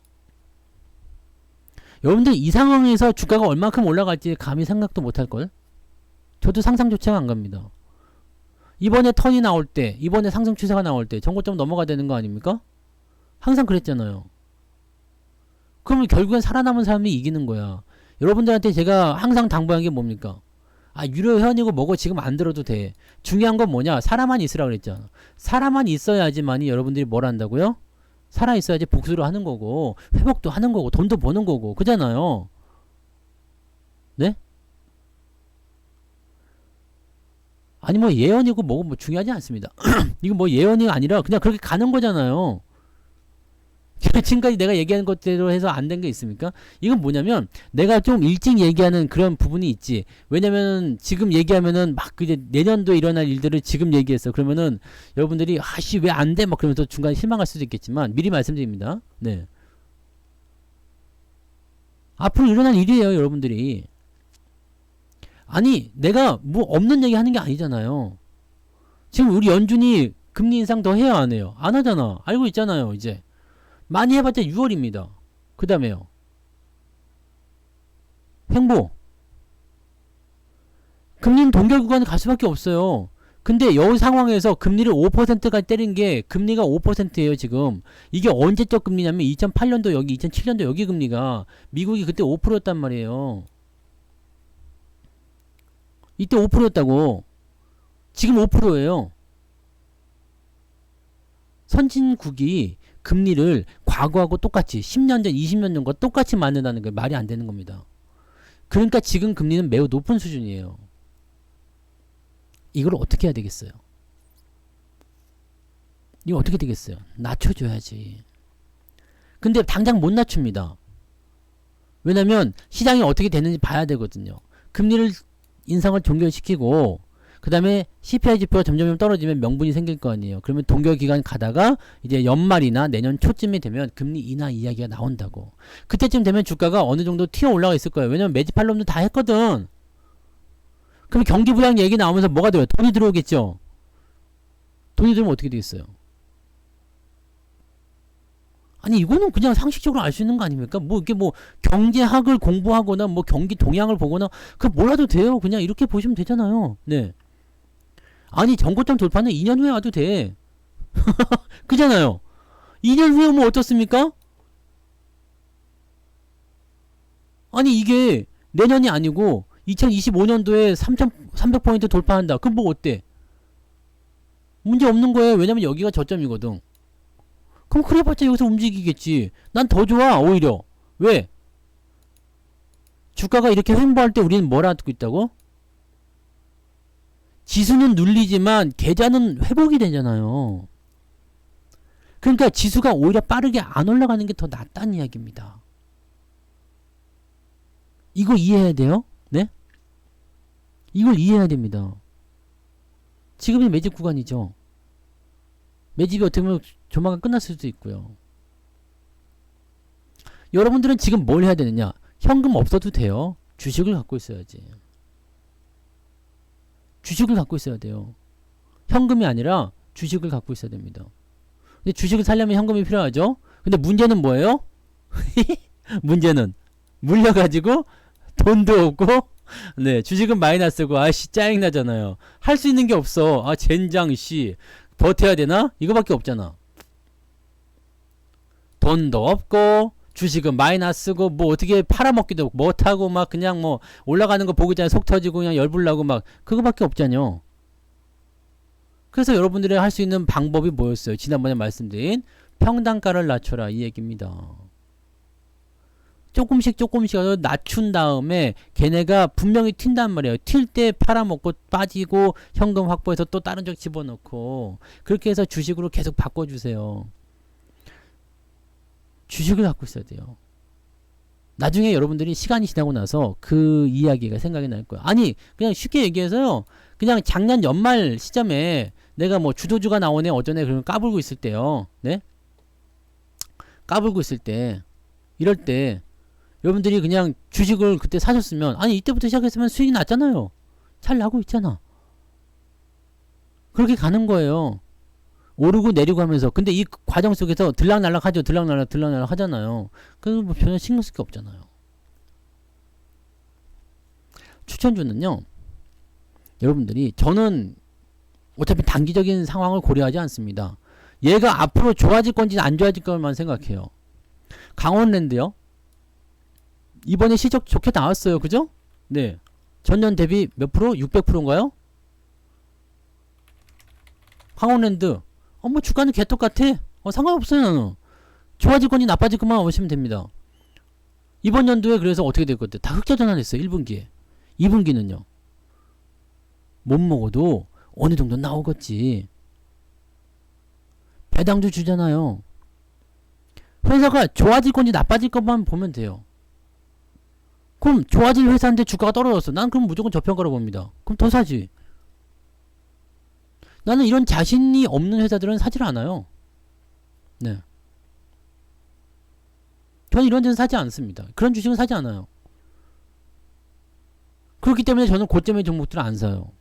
여러분들 이 상황에서 주가가 얼마큼 올라갈지 감히 생각도 못할걸? 저도 상상조차 안 갑니다. 이번에 턴이 나올 때, 이번에 상승 추세가 나올 때 전고점 넘어가야 되는 거 아닙니까? 항상 그랬잖아요. 그러면 결국엔 살아남은 사람이 이기는 거야. 여러분들한테 제가 항상 당부한 게 뭡니까? 아, 유료현이고 뭐고 지금 안 들어도 돼. 중요한 건 뭐냐? 사람만 있으라 그랬잖아. 사람만 있어야지만이 여러분들이 뭘 한다고요? 살아 있어야지 복수를 하는 거고 회복도 하는 거고 돈도 버는 거고 그잖아요. 네? 아니 뭐 예언이고 뭐고 뭐 중요하지 않습니다. 이거 뭐 예언이 아니라 그냥 그렇게 가는 거잖아요. 지금까지 내가 얘기하는 것대로 해서 안 된 게 있습니까? 이건 뭐냐면 내가 좀 일찍 얘기하는 그런 부분이 있지. 왜냐면 지금 얘기하면은 막 이제 내년도에 일어날 일들을 지금 얘기했어. 그러면은 여러분들이 아씨 왜 안 돼? 막 그러면서 중간에 실망할 수도 있겠지만 미리 말씀드립니다. 네. 앞으로 일어날 일이에요, 여러분들이. 아니 내가 뭐 없는 얘기 하는 게 아니잖아요. 지금 우리 연준이 금리 인상 더 해야 안 해요? 안 하잖아. 알고 있잖아요, 이제. 많이 해봤자 6월입니다. 그 다음에요. 횡보. 금리는 동결 구간에 갈 수밖에 없어요. 근데 이 상황에서 금리를 5%까지 때린 게 금리가 5%예요 지금. 이게 언제적 금리냐면 2008년도 여기 2007년도 여기 금리가 미국이 그때 5%였단 말이에요. 이때 5%였다고. 지금 5%예요. 선진국이 금리를 과거하고 똑같이 10년 전, 20년 전과 똑같이 만든다는 게 말이 안 되는 겁니다. 그러니까 지금 금리는 매우 높은 수준이에요. 이걸 어떻게 해야 되겠어요? 이거 어떻게 되겠어요? 낮춰줘야지. 근데 당장 못 낮춥니다. 왜냐면 시장이 어떻게 되는지 봐야 되거든요. 금리를 인상을 종결시키고 그 다음에 CPI 지표가 점점 떨어지면 명분이 생길 거 아니에요. 그러면 동결 기간 가다가 이제 연말이나 내년 초쯤이 되면 금리 인하 이야기가 나온다고. 그때쯤 되면 주가가 어느 정도 튀어 올라가 있을 거예요. 왜냐면 매집할 놈도 다 했거든. 그럼 경기 부양 얘기 나오면서 뭐가 들어요? 돈이 들어오겠죠. 돈이 들어오면 어떻게 되겠어요? 아니 이거는 그냥 상식적으로 알 수 있는 거 아닙니까? 뭐 이게 뭐 경제학을 공부하거나 뭐 경기 동향을 보거나 그 몰라도 돼요. 그냥 이렇게 보시면 되잖아요. 네. 아니 전고점 돌파는 2년 후에 와도 돼. 그잖아요. 2년 후에 오면 어떻습니까? 아니 이게 내년이 아니고 2025년도에 3,300포인트 돌파한다. 그럼 뭐 어때? 문제 없는 거예요. 왜냐면 여기가 저점이거든. 그럼 그래봤자 여기서 움직이겠지. 난 더 좋아 오히려. 왜? 주가가 이렇게 횡보할 때 우리는 뭘 알아듣고 있다고? 지수는 눌리지만 계좌는 회복이 되잖아요. 그러니까 지수가 오히려 빠르게 안 올라가는 게 더 낫다는 이야기입니다. 이거 이해해야 돼요. 네? 이걸 이해해야 됩니다. 지금이 매집 구간이죠. 매집이 어떻게 보면 조만간 끝났을 수도 있고요. 여러분들은 지금 뭘 해야 되느냐? 현금 없어도 돼요. 주식을 갖고 있어야지. 주식을 갖고 있어야 돼요. 현금이 아니라 주식을 갖고 있어야 됩니다. 근데 주식을 사려면 현금이 필요하죠. 근데 문제는 뭐예요? 문제는 물려가지고 돈도 없고, 네, 주식은 마이너스고, 아씨 짜증나잖아요. 할 수 있는 게 없어. 아 젠장 씨 버텨야 되나? 이거밖에 없잖아. 돈도 없고 주식은 마이너스고 뭐 어떻게 팔아먹기도 못하고 막 그냥 뭐 올라가는 거 보기 전에 속 터지고 그냥 열불나고 막 그거밖에 없잖요. 그래서 여러분들이 할 수 있는 방법이 뭐였어요? 지난번에 말씀드린 평단가를 낮춰라 이 얘기입니다. 조금씩 낮춘 다음에 걔네가 분명히 튄단 말이에요. 튈 때 팔아먹고 빠지고 현금 확보해서 또 다른 쪽 집어넣고 그렇게 해서 주식으로 계속 바꿔주세요. 주식을 갖고 있어야 돼요. 나중에 여러분들이 시간이 지나고 나서 그 이야기가 생각이 날 거예요. 아니 그냥 쉽게 얘기해서요. 그냥 작년 연말 시점에 내가 뭐 주도주가 나오네 어쩌네 그러면 까불고 있을 때요. 네? 까불고 있을 때 이럴 때 여러분들이 그냥 주식을 그때 사셨으면 아니 이때부터 시작했으면 수익이 났잖아요. 잘 나고 있잖아. 그렇게 가는 거예요. 오르고 내리고 하면서. 근데 이 과정 속에서 들락날락 하죠. 들락날락 하잖아요. 그래서 뭐 전혀 신경 쓸 게 없잖아요. 추천주는요. 여러분들이 저는 어차피 단기적인 상황을 고려하지 않습니다. 얘가 앞으로 좋아질 건지 안 좋아질 것만 생각해요. 강원랜드요. 이번에 실적 좋게 나왔어요. 그죠? 네. 전년 대비 몇 프로? 600%인가요? 강원랜드. 뭐 주가는 개똑같아. 상관없어요. 나는. 좋아질 건지 나빠질 것만 보시면 됩니다. 이번 연도에 그래서 어떻게 될 것 같아요? 다 흑자 전환했어요. 1분기에. 2분기는요. 못 먹어도 어느 정도 나오겠지. 배당주 주잖아요. 회사가 좋아질 건지 나빠질 것만 보면 돼요. 그럼 좋아질 회사인데 주가가 떨어졌어. 난 그럼 무조건 저평가로 봅니다. 그럼 더 사지. 나는 이런 자신이 없는 회사들은 사질 않아요. 네. 저는 이런 데는 사지 않습니다. 그런 주식은 사지 않아요. 그렇기 때문에 저는 고점의 종목들을 안 사요.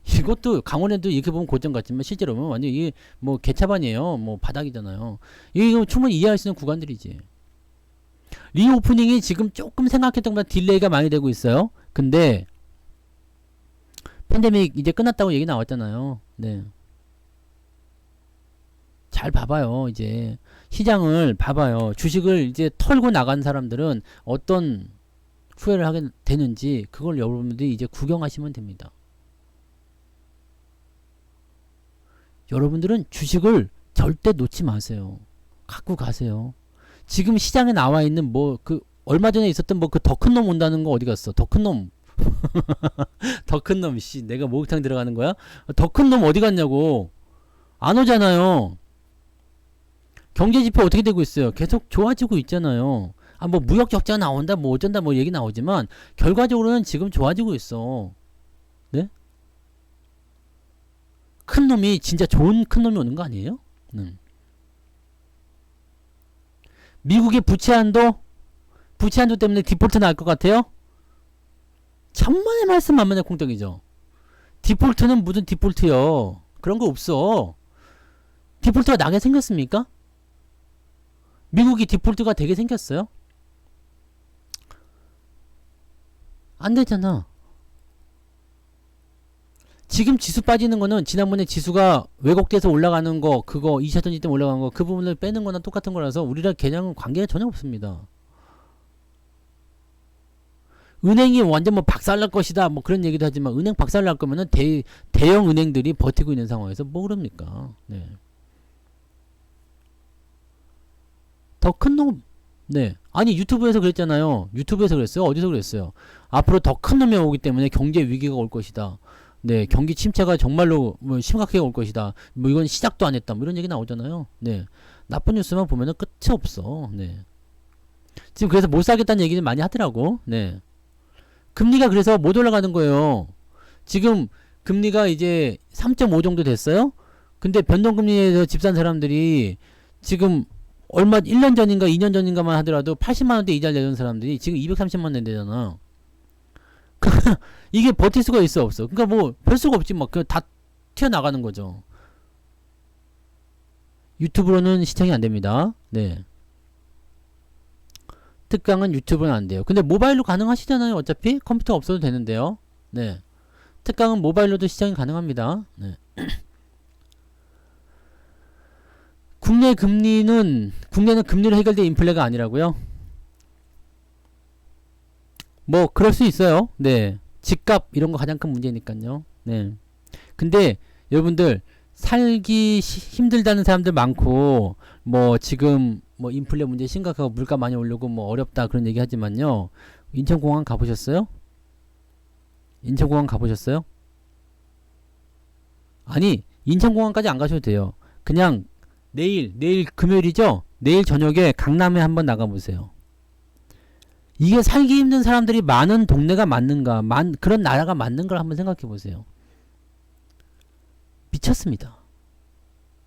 이것도 강원랜드 이렇게 보면 고점 같지만 실제로 보면 완전 이게 뭐 개차반이에요. 뭐 바닥이잖아요. 이거 충분히 이해할 수 있는 구간들이지. 리오프닝이 지금 조금 생각했던 것보다 딜레이가 많이 되고 있어요. 근데 팬데믹 이제 끝났다고 얘기 나왔잖아요. 네. 잘 봐봐요. 이제 시장을 봐봐요. 주식을 이제 털고 나간 사람들은 어떤 후회를 하게 되는지 그걸 여러분들이 이제 구경하시면 됩니다. 여러분들은 주식을 절대 놓지 마세요. 갖고 가세요. 지금 시장에 나와 있는 뭐 그 얼마 전에 있었던 뭐 그 더 큰 놈 온다는 거 어디 갔어? 더 큰 놈. 더 큰 놈 씨 내가 목욕탕 들어가는 거야? 더 큰 놈 어디 갔냐고. 안 오잖아요. 경제지표 어떻게 되고 있어요? 계속 좋아지고 있잖아요. 뭐 무역 적자 나온다 뭐 어쩐다 뭐 얘기 나오지만 결과적으로는 지금 좋아지고 있어. 네? 큰 놈이 진짜 좋은 큰 놈이 오는 거 아니에요? 미국의 부채 한도 때문에 디폴트 날 것 같아요? 천만의 말씀 만만의 콩떡이죠. 디폴트는 무슨 디폴트요? 그런 거 없어. 디폴트가 나게 생겼습니까? 미국이 디폴트가 되게 생겼어요? 안 되잖아. 지금 지수 빠지는 거는 지난번에 지수가 왜곡돼서 올라가는 거 그거 2차 전지 때문에 올라간 거 그 부분을 빼는 거나 똑같은 거라서 우리랑 걔랑 관계가 전혀 없습니다. 은행이 완전 뭐 박살날 것이다 뭐 그런 얘기도 하지만 은행 박살날 거면은 대형 은행들이 버티고 있는 상황에서 뭐 그럽니까? 네. 더 큰 놈. 네. 아니 유튜브에서 그랬잖아요. 유튜브에서 그랬어요. 어디서 그랬어요? 앞으로 더 큰 놈이 오기 때문에 경제 위기가 올 것이다. 네, 경기 침체가 정말로 뭐 심각하게 올 것이다. 뭐 이건 시작도 안 했다. 뭐 이런 얘기 나오잖아요. 네. 나쁜 뉴스만 보면은 끝이 없어. 네. 지금 그래서 못 사겠다는 얘기는 많이 하더라고. 네. 금리가 그래서 못 올라가는 거예요. 지금 금리가 이제 3.5 정도 됐어요. 근데 변동금리에서 집 산 사람들이 지금 얼마 1년 전인가 2년 전인가만 하더라도 80만 원대 이자를 내던 사람들이 지금 230만 원 낸대잖아. 이게 버틸 수가 있어 없어? 그러니까 뭐 별 수가 없지 막 그 다 튀어나가는 거죠. 유튜브로는 시청이 안 됩니다. 네. 특강은 유튜브는 안 돼요. 근데 모바일로 가능하시잖아요. 어차피 컴퓨터 없어도 되는데요. 네. 특강은 모바일로도 시청이 가능합니다. 네. 국내는 금리로 해결된 인플레가 아니라고요? 뭐 그럴 수 있어요. 네. 집값 이런 거 가장 큰 문제니까요. 네. 근데 여러분들 살기 힘들다는 사람들 많고 뭐 지금 뭐 인플레 문제 심각하고 물가 많이 오르고 뭐 어렵다 그런 얘기 하지만요. 인천공항 가보셨어요? 인천공항 가보셨어요? 아니 인천공항까지 안 가셔도 돼요. 그냥 내일 금요일이죠? 내일 저녁에 강남에 한번 나가보세요. 이게 살기 힘든 사람들이 많은 동네가 맞는가, 그런 나라가 맞는가 한번 생각해 보세요. 미쳤습니다.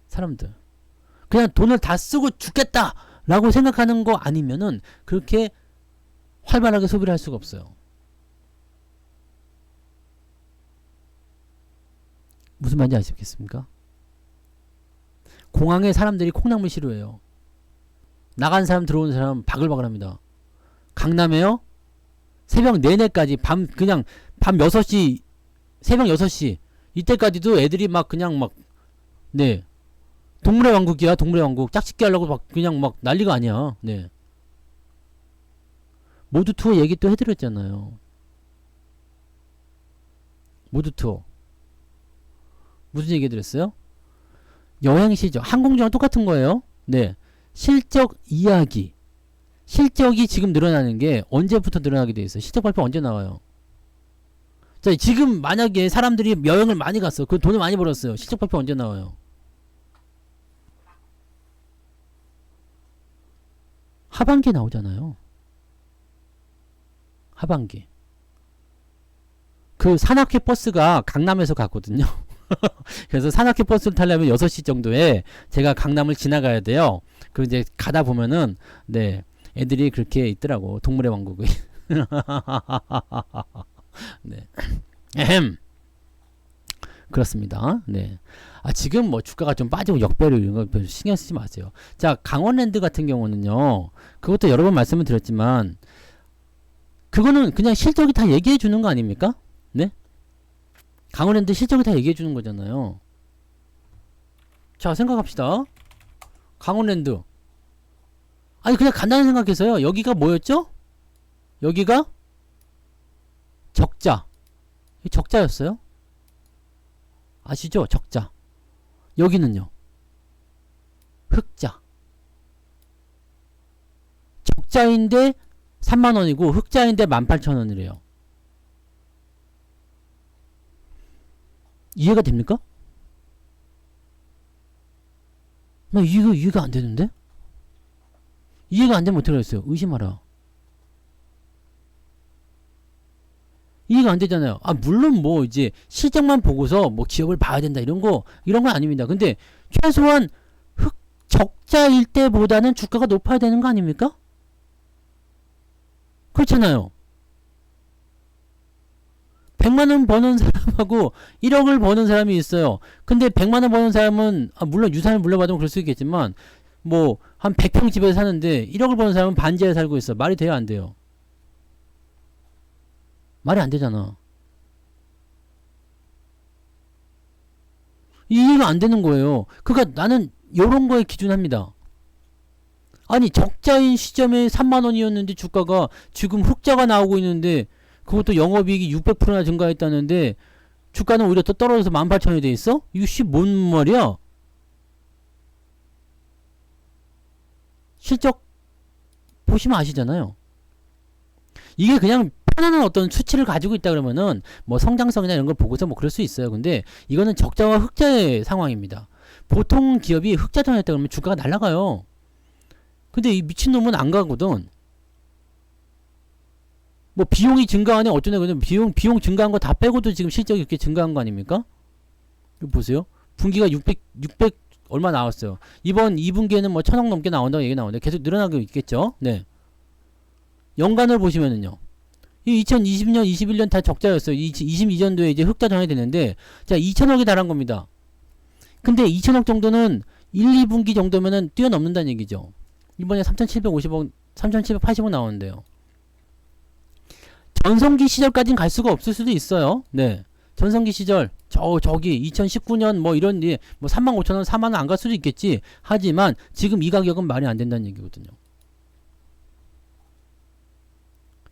사람들. 그냥 돈을 다 쓰고 죽겠다! 라고 생각하는 거 아니면은 그렇게 활발하게 소비를 할 수가 없어요. 무슨 말인지 아시겠습니까? 공항에 사람들이 콩나물 싫어해요. 나간 사람 들어오는 사람 바글바글 합니다. 강남에요? 새벽 내내까지 그냥 밤 6시, 새벽 6시. 이때까지도 애들이 막 그냥 막, 네. 동물의 왕국이야, 동물의 왕국. 짝짓기 하려고 막 그냥 막 난리가 아니야. 네. 모두 투어 얘기 또 해드렸잖아요. 모두 투어. 무슨 얘기 해드렸어요? 여행 시죠. 항공주랑 똑같은 거예요. 네. 실적 이야기. 실적이 지금 늘어나는 게 언제부터 늘어나게 돼 있어요? 실적 발표 언제 나와요? 자, 지금 만약에 사람들이 여행을 많이 갔어. 그 돈을 많이 벌었어요. 실적 발표 언제 나와요? 하반기에 나오잖아요. 하반기. 그 산악회 버스가 강남에서 갔거든요. 그래서 산악회 버스를 타려면 6시 정도에 제가 강남을 지나가야 돼요. 그 이제 가다 보면은 네. 애들이 그렇게 있더라고. 동물의 왕국에. 네. 그렇습니다. 네. 아, 지금 뭐 주가가 좀 빠지고 역배로 이런 거 별 신경 쓰지 마세요. 자, 강원랜드 같은 경우는요. 그것도 여러 번 말씀을 드렸지만 그거는 그냥 실적이 다 얘기해 주는 거 아닙니까? 네? 강원랜드 실적이 다 얘기해 주는 거잖아요. 자, 생각합시다. 강원랜드. 아니 그냥 간단히 생각해서요. 여기가 뭐였죠? 여기가 적자. 적자였어요? 아시죠? 적자. 여기는요. 흑자. 적자인데 3만원이고 흑자인데 18,000원이래요. 이해가 됩니까? 나 이해가 안 되는데? 이해가 안 되면 어떻게 하겠어요? 의심하라. 이해가 안 되잖아요. 아, 물론 뭐 이제 실적만 보고서 뭐 기업을 봐야 된다 이런 건 아닙니다. 근데 최소한 적자일 때보다는 주가가 높아야 되는 거 아닙니까? 그렇잖아요. 100만원 버는 사람하고 1억을 버는 사람이 있어요. 근데 100만원 버는 사람은 물론 유산을 물려받으면 그럴 수 있겠지만 뭐 한 100평 집에서 사는데 1억을 버는 사람은 반지하에 살고 있어. 말이 돼요, 안 돼요? 말이 안 되잖아. 이해가 안 되는 거예요. 그러니까 나는 요런 거에 기준합니다. 아니 적자인 시점에 3만원이었는데 주가가 지금 흑자가 나오고 있는데 그것도 영업이익이 600%나 증가했다는데 주가는 오히려 더 떨어져서 18,000원이 돼 있어? 이거 뭔 말이야? 실적 보시면 아시잖아요. 이게 그냥 편안한 어떤 수치를 가지고 있다 그러면은 뭐 성장성이나 이런 걸 보고서 뭐 그럴 수 있어요. 근데 이거는 적자와 흑자의 상황입니다. 보통 기업이 흑자 전환했다 그러면 주가가 날아가요. 근데 이 미친놈은 안 가거든. 뭐 비용이 증가하네 어쩌네 그러면 비용 증가한 거 다 빼고도 지금 실적이 이렇게 증가한 거 아닙니까? 이거 보세요. 분기가 600 얼마 나왔어요. 이번 2분기에는 뭐 1000억 넘게 나온다고 얘기 나오는데 계속 늘어나고 있겠죠. 네. 연간을 보시면은요. 이 2020년, 21년 다 적자였어요. 22년도에 이제 흑자 전환이 되는데 자 2000억이 달한 겁니다. 근데 2000억 정도는 1, 2분기 정도면은 뛰어넘는다는 얘기죠. 이번에 3750억, 3780억 나오는데요. 전성기 시절까지는 갈 수가 없을 수도 있어요. 네. 전성기 시절 저기 2019년 뭐 이런 뭐 35,000원 4만원 안 갈 수도 있겠지. 하지만 지금 이 가격은 말이 안 된다는 얘기거든요.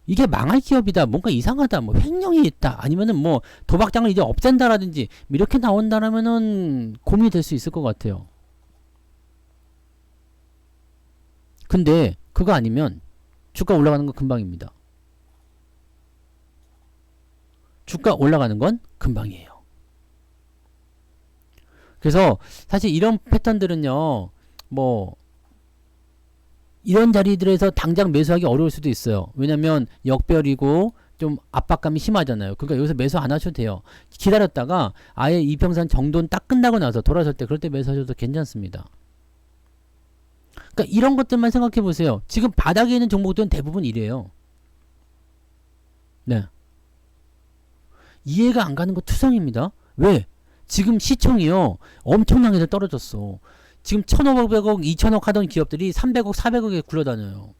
이게 망할 기업이다 뭔가 이상하다 뭐 횡령이 있다 아니면은 뭐 도박장을 이제 없앤다라든지 이렇게 나온다라면은 고민이 될 수 있을 것 같아요. 근데 그거 아니면 주가 올라가는 건 금방입니다. 주가 올라가는 건 금방이에요. 그래서 사실 이런 패턴들은요 뭐 이런 자리들에서 당장 매수하기 어려울 수도 있어요. 왜냐면 역별이고 좀 압박감이 심하잖아요. 그러니까 여기서 매수 안 하셔도 돼요. 기다렸다가 아예 이평선 정도는 딱 끝나고 나서 돌아설 때 그럴 때 매수하셔도 괜찮습니다. 그러니까 이런 것들만 생각해 보세요. 지금 바닥에 있는 종목들은 대부분 이래요. 네. 이해가 안 가는 거 투성입니다. 왜? 지금 시총이요. 엄청나게 떨어졌어. 지금 1500억, 2000억 하던 기업들이 300억, 400억에 굴러다녀요.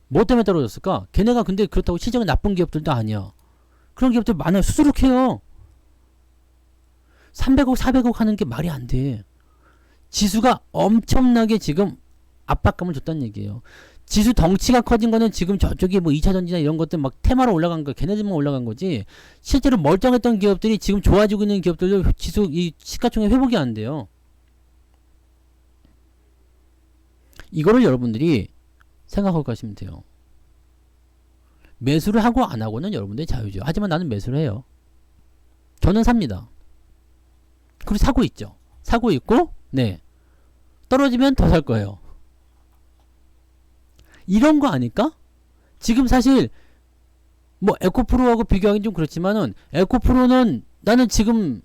뭐 때문에 떨어졌을까? 걔네가 근데 그렇다고 실적이 나쁜 기업들도 아니야. 그런 기업들 많아요. 수두룩해요. 300억, 400억 하는 게 말이 안 돼. 지수가 엄청나게 지금 압박감을 줬다는 얘기예요. 지수 덩치가 커진 거는 지금 저쪽에 뭐 2차전지나 이런 것들 막 테마로 올라간 거, 걔네들만 올라간 거지. 실제로 멀쩡했던 기업들이 지금 좋아지고 있는 기업들도 지수, 이 시가총액 회복이 안 돼요. 이거를 여러분들이 생각하고 가시면 돼요. 매수를 하고 안 하고는 여러분들의 자유죠. 하지만 나는 매수를 해요. 저는 삽니다. 그리고 사고 있죠. 사고 있고, 네. 떨어지면 더 살 거예요. 이런 거 아닐까? 지금 사실 뭐 에코프로하고 비교하기는 좀 그렇지만은 에코프로는 나는 지금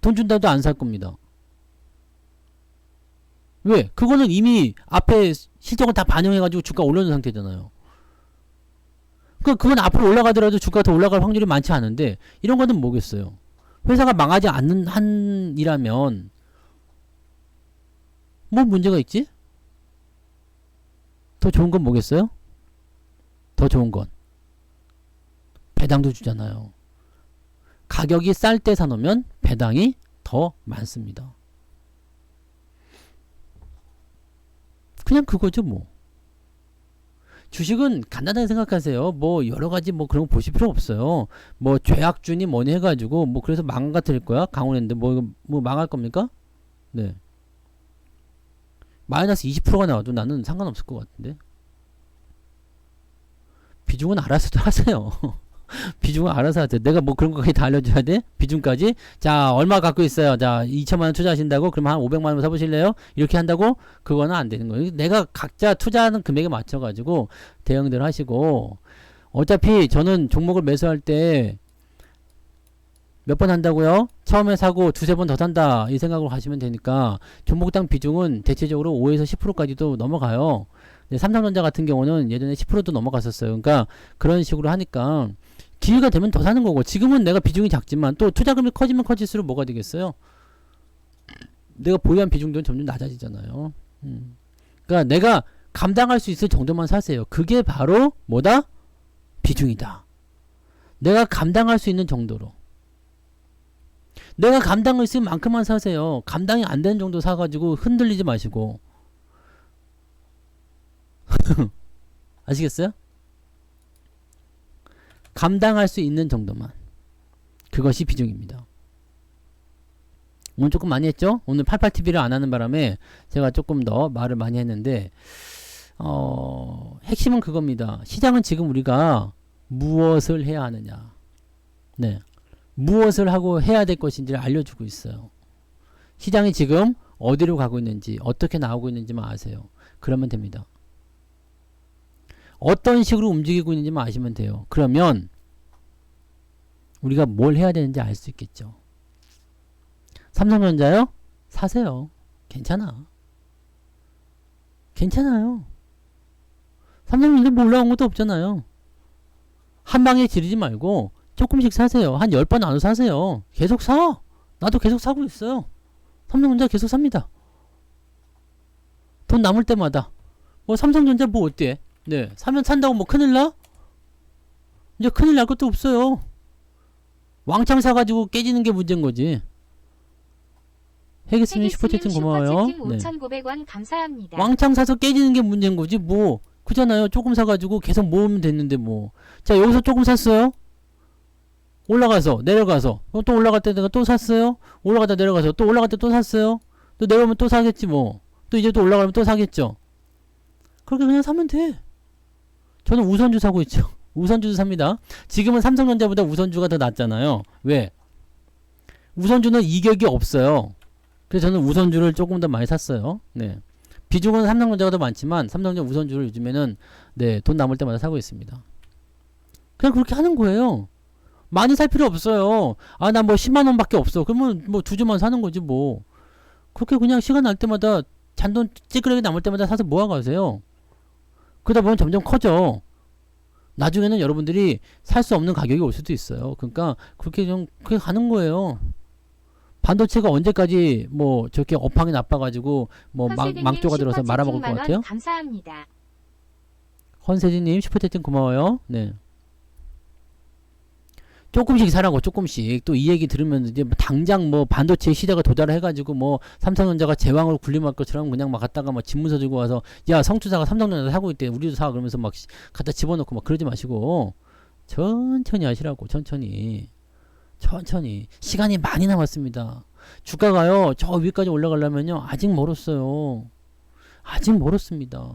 돈 준다도 안 살 겁니다. 왜? 그거는 이미 앞에 실적을 다 반영해가지고 주가 올려놓은 상태잖아요. 그러니까 그건 앞으로 올라가더라도 주가가 더 올라갈 확률이 많지 않은데 이런 거는 뭐겠어요? 회사가 망하지 않는 한이라면 뭐 문제가 있지? 더 좋은 건 뭐겠어요? 더 좋은 건 배당도 주잖아요. 가격이 쌀 때 사놓으면 배당이 더 많습니다. 그냥 그거죠 뭐. 주식은 간단하게 생각하세요. 뭐 여러가지 뭐 그런 거 보실 필요 없어요. 뭐 죄악준이 뭐니 해가지고 뭐 그래서 망가뜨릴 거야 강원랜드 뭐 망할 겁니까? 네. 마이너스 20%가 나와도 나는 상관없을 것 같은데. 비중은 알아서도 하세요. 비중은 알아서 하세요. 내가 뭐 그런 거까지 다 알려줘야 돼? 비중까지? 자, 얼마 갖고 있어요? 자, 2천만원 투자하신다고? 그럼 한 500만원 사보실래요? 이렇게 한다고? 그거는 안 되는 거예요. 내가 각자 투자하는 금액에 맞춰가지고 대응들 하시고, 어차피 저는 종목을 매수할 때 몇 번 한다고요? 처음에 사고 두세 번 더 산다. 이 생각으로 하시면 되니까, 종목당 비중은 대체적으로 5에서 10%까지도 넘어가요. 삼성전자 같은 경우는 예전에 10%도 넘어갔었어요. 그러니까 그런 식으로 하니까 기회가 되면 더 사는 거고 지금은 내가 비중이 작지만 또 투자금이 커지면 커질수록 뭐가 되겠어요? 내가 보유한 비중도 점점 낮아지잖아요. 그러니까 내가 감당할 수 있을 정도만 사세요. 그게 바로 뭐다? 비중이다. 내가 감당할 수 있는 정도로. 내가 감당할 수 있는 만큼만 사세요. 감당이 안 되는 정도 사가지고 흔들리지 마시고. 아시겠어요? 감당할 수 있는 정도만. 그것이 비중입니다. 오늘 조금 많이 했죠? 오늘 88TV를 안 하는 바람에 제가 조금 더 말을 많이 했는데 핵심은 그겁니다. 시장은 지금 우리가 무엇을 해야 하느냐. 네. 무엇을 하고 해야 될 것인지를 알려주고 있어요. 시장이 지금 어디로 가고 있는지, 어떻게 나오고 있는지만 아세요. 그러면 됩니다. 어떤 식으로 움직이고 있는지만 아시면 돼요. 그러면 우리가 뭘 해야 되는지 알 수 있겠죠. 삼성전자요? 사세요. 괜찮아. 괜찮아요. 삼성전자 뭐 올라온 것도 없잖아요. 한 방에 지르지 말고 조금씩 사세요. 한 10번 나눠 사세요. 계속 사. 나도 계속 사고 있어요. 삼성전자 계속 삽니다. 돈 남을 때마다. 뭐 삼성전자 뭐 어때? 네. 사면 산다고 뭐 큰일 나? 이제 큰일 날 것도 없어요. 왕창 사가지고 깨지는 게 문제인 거지. 해기스님 슈퍼채팅 고마워요. 네. 5,900원 감사합니다. 왕창 사서 깨지는 게 문제인 거지 뭐. 그잖아요. 조금 사가지고 계속 모으면 됐는데 뭐. 자, 여기서 조금 샀어요. 올라가서 내려가서 또 올라갈 때 내가 또 샀어요. 올라가다 내려가서 또 올라갈 때 또 샀어요. 또 내려오면 또 사겠지 뭐. 또 이제 또 올라가면 또 사겠죠. 그렇게 그냥 사면 돼. 저는 우선주 사고 있죠. 우선주도 삽니다. 지금은 삼성전자보다 우선주가 더 낫잖아요. 왜? 우선주는 이격이 없어요. 그래서 저는 우선주를 조금 더 많이 샀어요. 네. 비중은 삼성전자가 더 많지만 삼성전자 우선주를 요즘에는 네, 돈 남을 때마다 사고 있습니다. 그냥 그렇게 하는 거예요. 많이 살 필요 없어요. 아, 나 뭐 10만원 밖에 없어. 그러면 뭐 두 주만 사는 거지 뭐. 그렇게 그냥 시간 날 때마다 잔돈 찌그러기 남을 때마다 사서 모아가세요. 그러다 보면 점점 커져. 나중에는 여러분들이 살 수 없는 가격이 올 수도 있어요. 그러니까 그렇게 좀 그렇게 가는 거예요. 반도체가 언제까지 뭐 저렇게 업황이 나빠가지고 뭐 망조가 들어서 말아먹을 것 같아요? 감사합니다. 헌세진님 슈퍼채팅 고마워요. 네. 조금씩 사라고 조금씩. 또 이 얘기 들으면 이제 뭐 당장 뭐 반도체 시대가 도달해가지고 뭐 삼성전자가 제왕으로 군림할 것처럼 그냥 막 갔다가 막 집문서 들고 와서 야 성추사가 삼성전자 사고 있대 우리도 사 그러면서 막 갖다 집어넣고 막 그러지 마시고 천천히 하시라고. 천천히 시간이 많이 남았습니다. 주가가요 저 위까지 올라가려면요 아직 멀었어요. 아직 멀었습니다.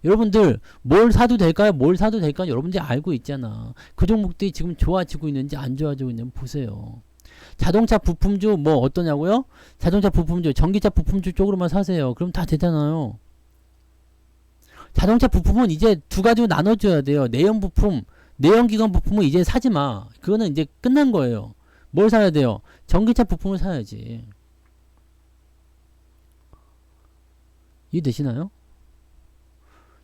여러분들 뭘 사도 될까요? 뭘 사도 될까요? 여러분들이 알고 있잖아. 그 종목들이 지금 좋아지고 있는지 안 좋아지고 있는지 보세요. 자동차 부품주 뭐 어떠냐고요? 자동차 부품주, 전기차 부품주 쪽으로만 사세요. 그럼 다 되잖아요. 자동차 부품은 이제 두 가지로 나눠줘야 돼요. 내연 부품, 내연기관 부품은 이제 사지 마. 그거는 이제 끝난 거예요. 뭘 사야 돼요? 전기차 부품을 사야지. 이해되시나요?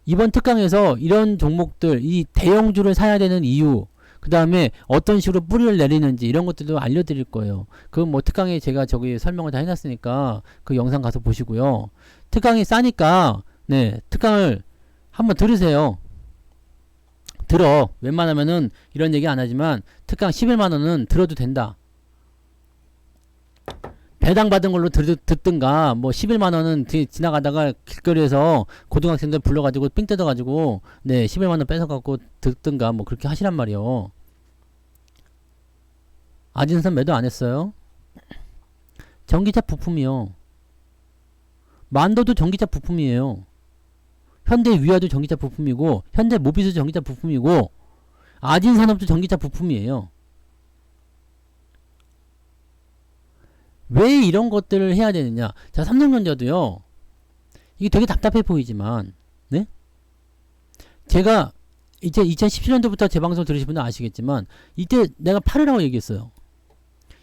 이번 특강에서 이런 종목들, 이 대형주를 사야 되는 이유, 그 다음에 어떤 식으로 뿌리를 내리는지 이런 것들도 알려드릴 거예요. 그건 뭐 특강에 제가 저기 설명을 다 해놨으니까 그 영상 가서 보시고요. 특강이 싸니까 네 특강을 한번 들으세요. 들어. 웬만하면은 이런 얘기 안 하지만 특강 11만원은 들어도 된다. 배당 받은 걸로 듣든가 뭐 11만원은 지나가다가 길거리에서 고등학생들 불러가지고 삥 뜯어가지고 네 11만원 뺏어갖고 듣든가 뭐 그렇게 하시란 말이요. 아진선 매도 안 했어요. 전기차 부품이요. 만도도 전기차 부품이에요. 현대 위아도 전기차 부품이고 현대 모비스 전기차 부품이고 아진산업도 전기차 부품이에요. 왜 이런 것들을 해야 되느냐? 자, 삼성전자도요. 이게 되게 답답해 보이지만, 네? 제가 이제 2017년도부터 제 방송 들으신 분은 아시겠지만, 이때 내가 팔으라고 얘기했어요.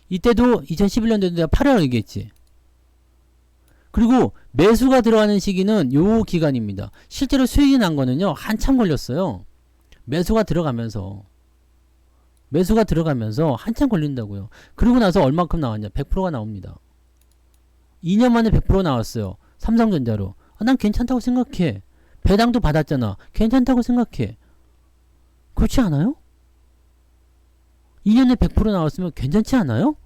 이때도 2011년도에도 내가 팔으라고 얘기했지. 그리고 매수가 들어가는 시기는 요 기간입니다. 실제로 수익이 난 거는요, 한참 걸렸어요. 매수가 들어가면서 한참 걸린다고요. 그러고 나서 얼마큼 나왔냐? 100%가 나옵니다. 2년 만에 100% 나왔어요. 삼성전자로. 아, 난 괜찮다고 생각해. 배당도 받았잖아. 괜찮다고 생각해. 그렇지 않아요? 2년에 100% 나왔으면 괜찮지 않아요?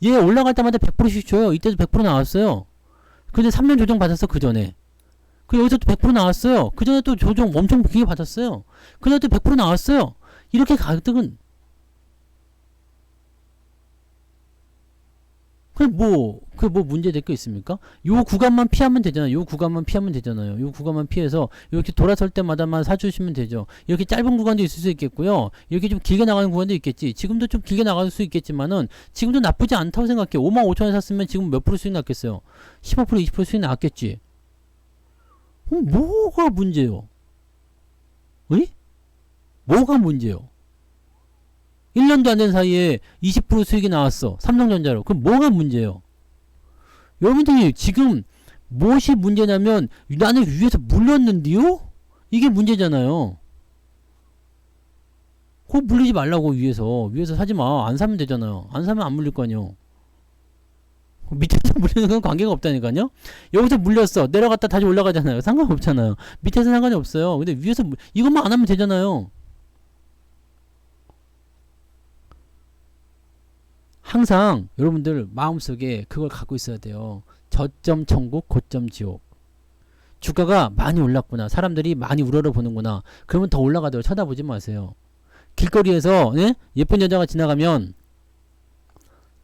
얘 올라갈 때마다 100%씩 줘요. 이때도 100% 나왔어요. 근데 3년 조정 받았어. 그 전에. 그 여기서 또 100% 나왔어요. 그 전에 또 조정 엄청 크게 받았어요. 그 전에 또 100% 나왔어요. 이렇게 가격은 그 뭐 문제 될 거 있습니까? 요 구간만 피하면 되잖아요. 요 구간만 피하면 되잖아요. 요 구간만 피해서 이렇게 돌아설 때마다만 사주시면 되죠. 이렇게 짧은 구간도 있을 수 있겠고요. 이렇게 좀 길게 나가는 구간도 있겠지. 지금도 좀 길게 나갈 수 있겠지만은 지금도 나쁘지 않다고 생각해. 55,000원 샀으면 지금 몇 프로 수익 났겠어요? 15% 20% 수익 나왔겠지. 뭐가 문제요? 의? 뭐가 문제요? 1년도 안 된 사이에 20% 수익이 나왔어. 삼성전자로. 그럼 뭐가 문제예요? 여러분들이 지금 무엇이 문제냐면 나는 위에서 물렸는데요? 이게 문제잖아요. 그거 물리지 말라고 위에서 사지 마. 안 사면 되잖아요. 안 사면 안 물릴 거 아니요. 밑에서 물리는 건 관계가 없다니까요. 여기서 물렸어. 내려갔다 다시 올라가잖아요. 상관없잖아요. 밑에서 상관이 없어요. 근데 위에서 이것만 안 하면 되잖아요. 항상 여러분들 마음속에 그걸 갖고 있어야 돼요. 저점 천국 고점 지옥. 주가가 많이 올랐구나. 사람들이 많이 우러러보는구나. 그러면 더 올라가도록 쳐다보지 마세요. 길거리에서 예쁜 여자가 지나가면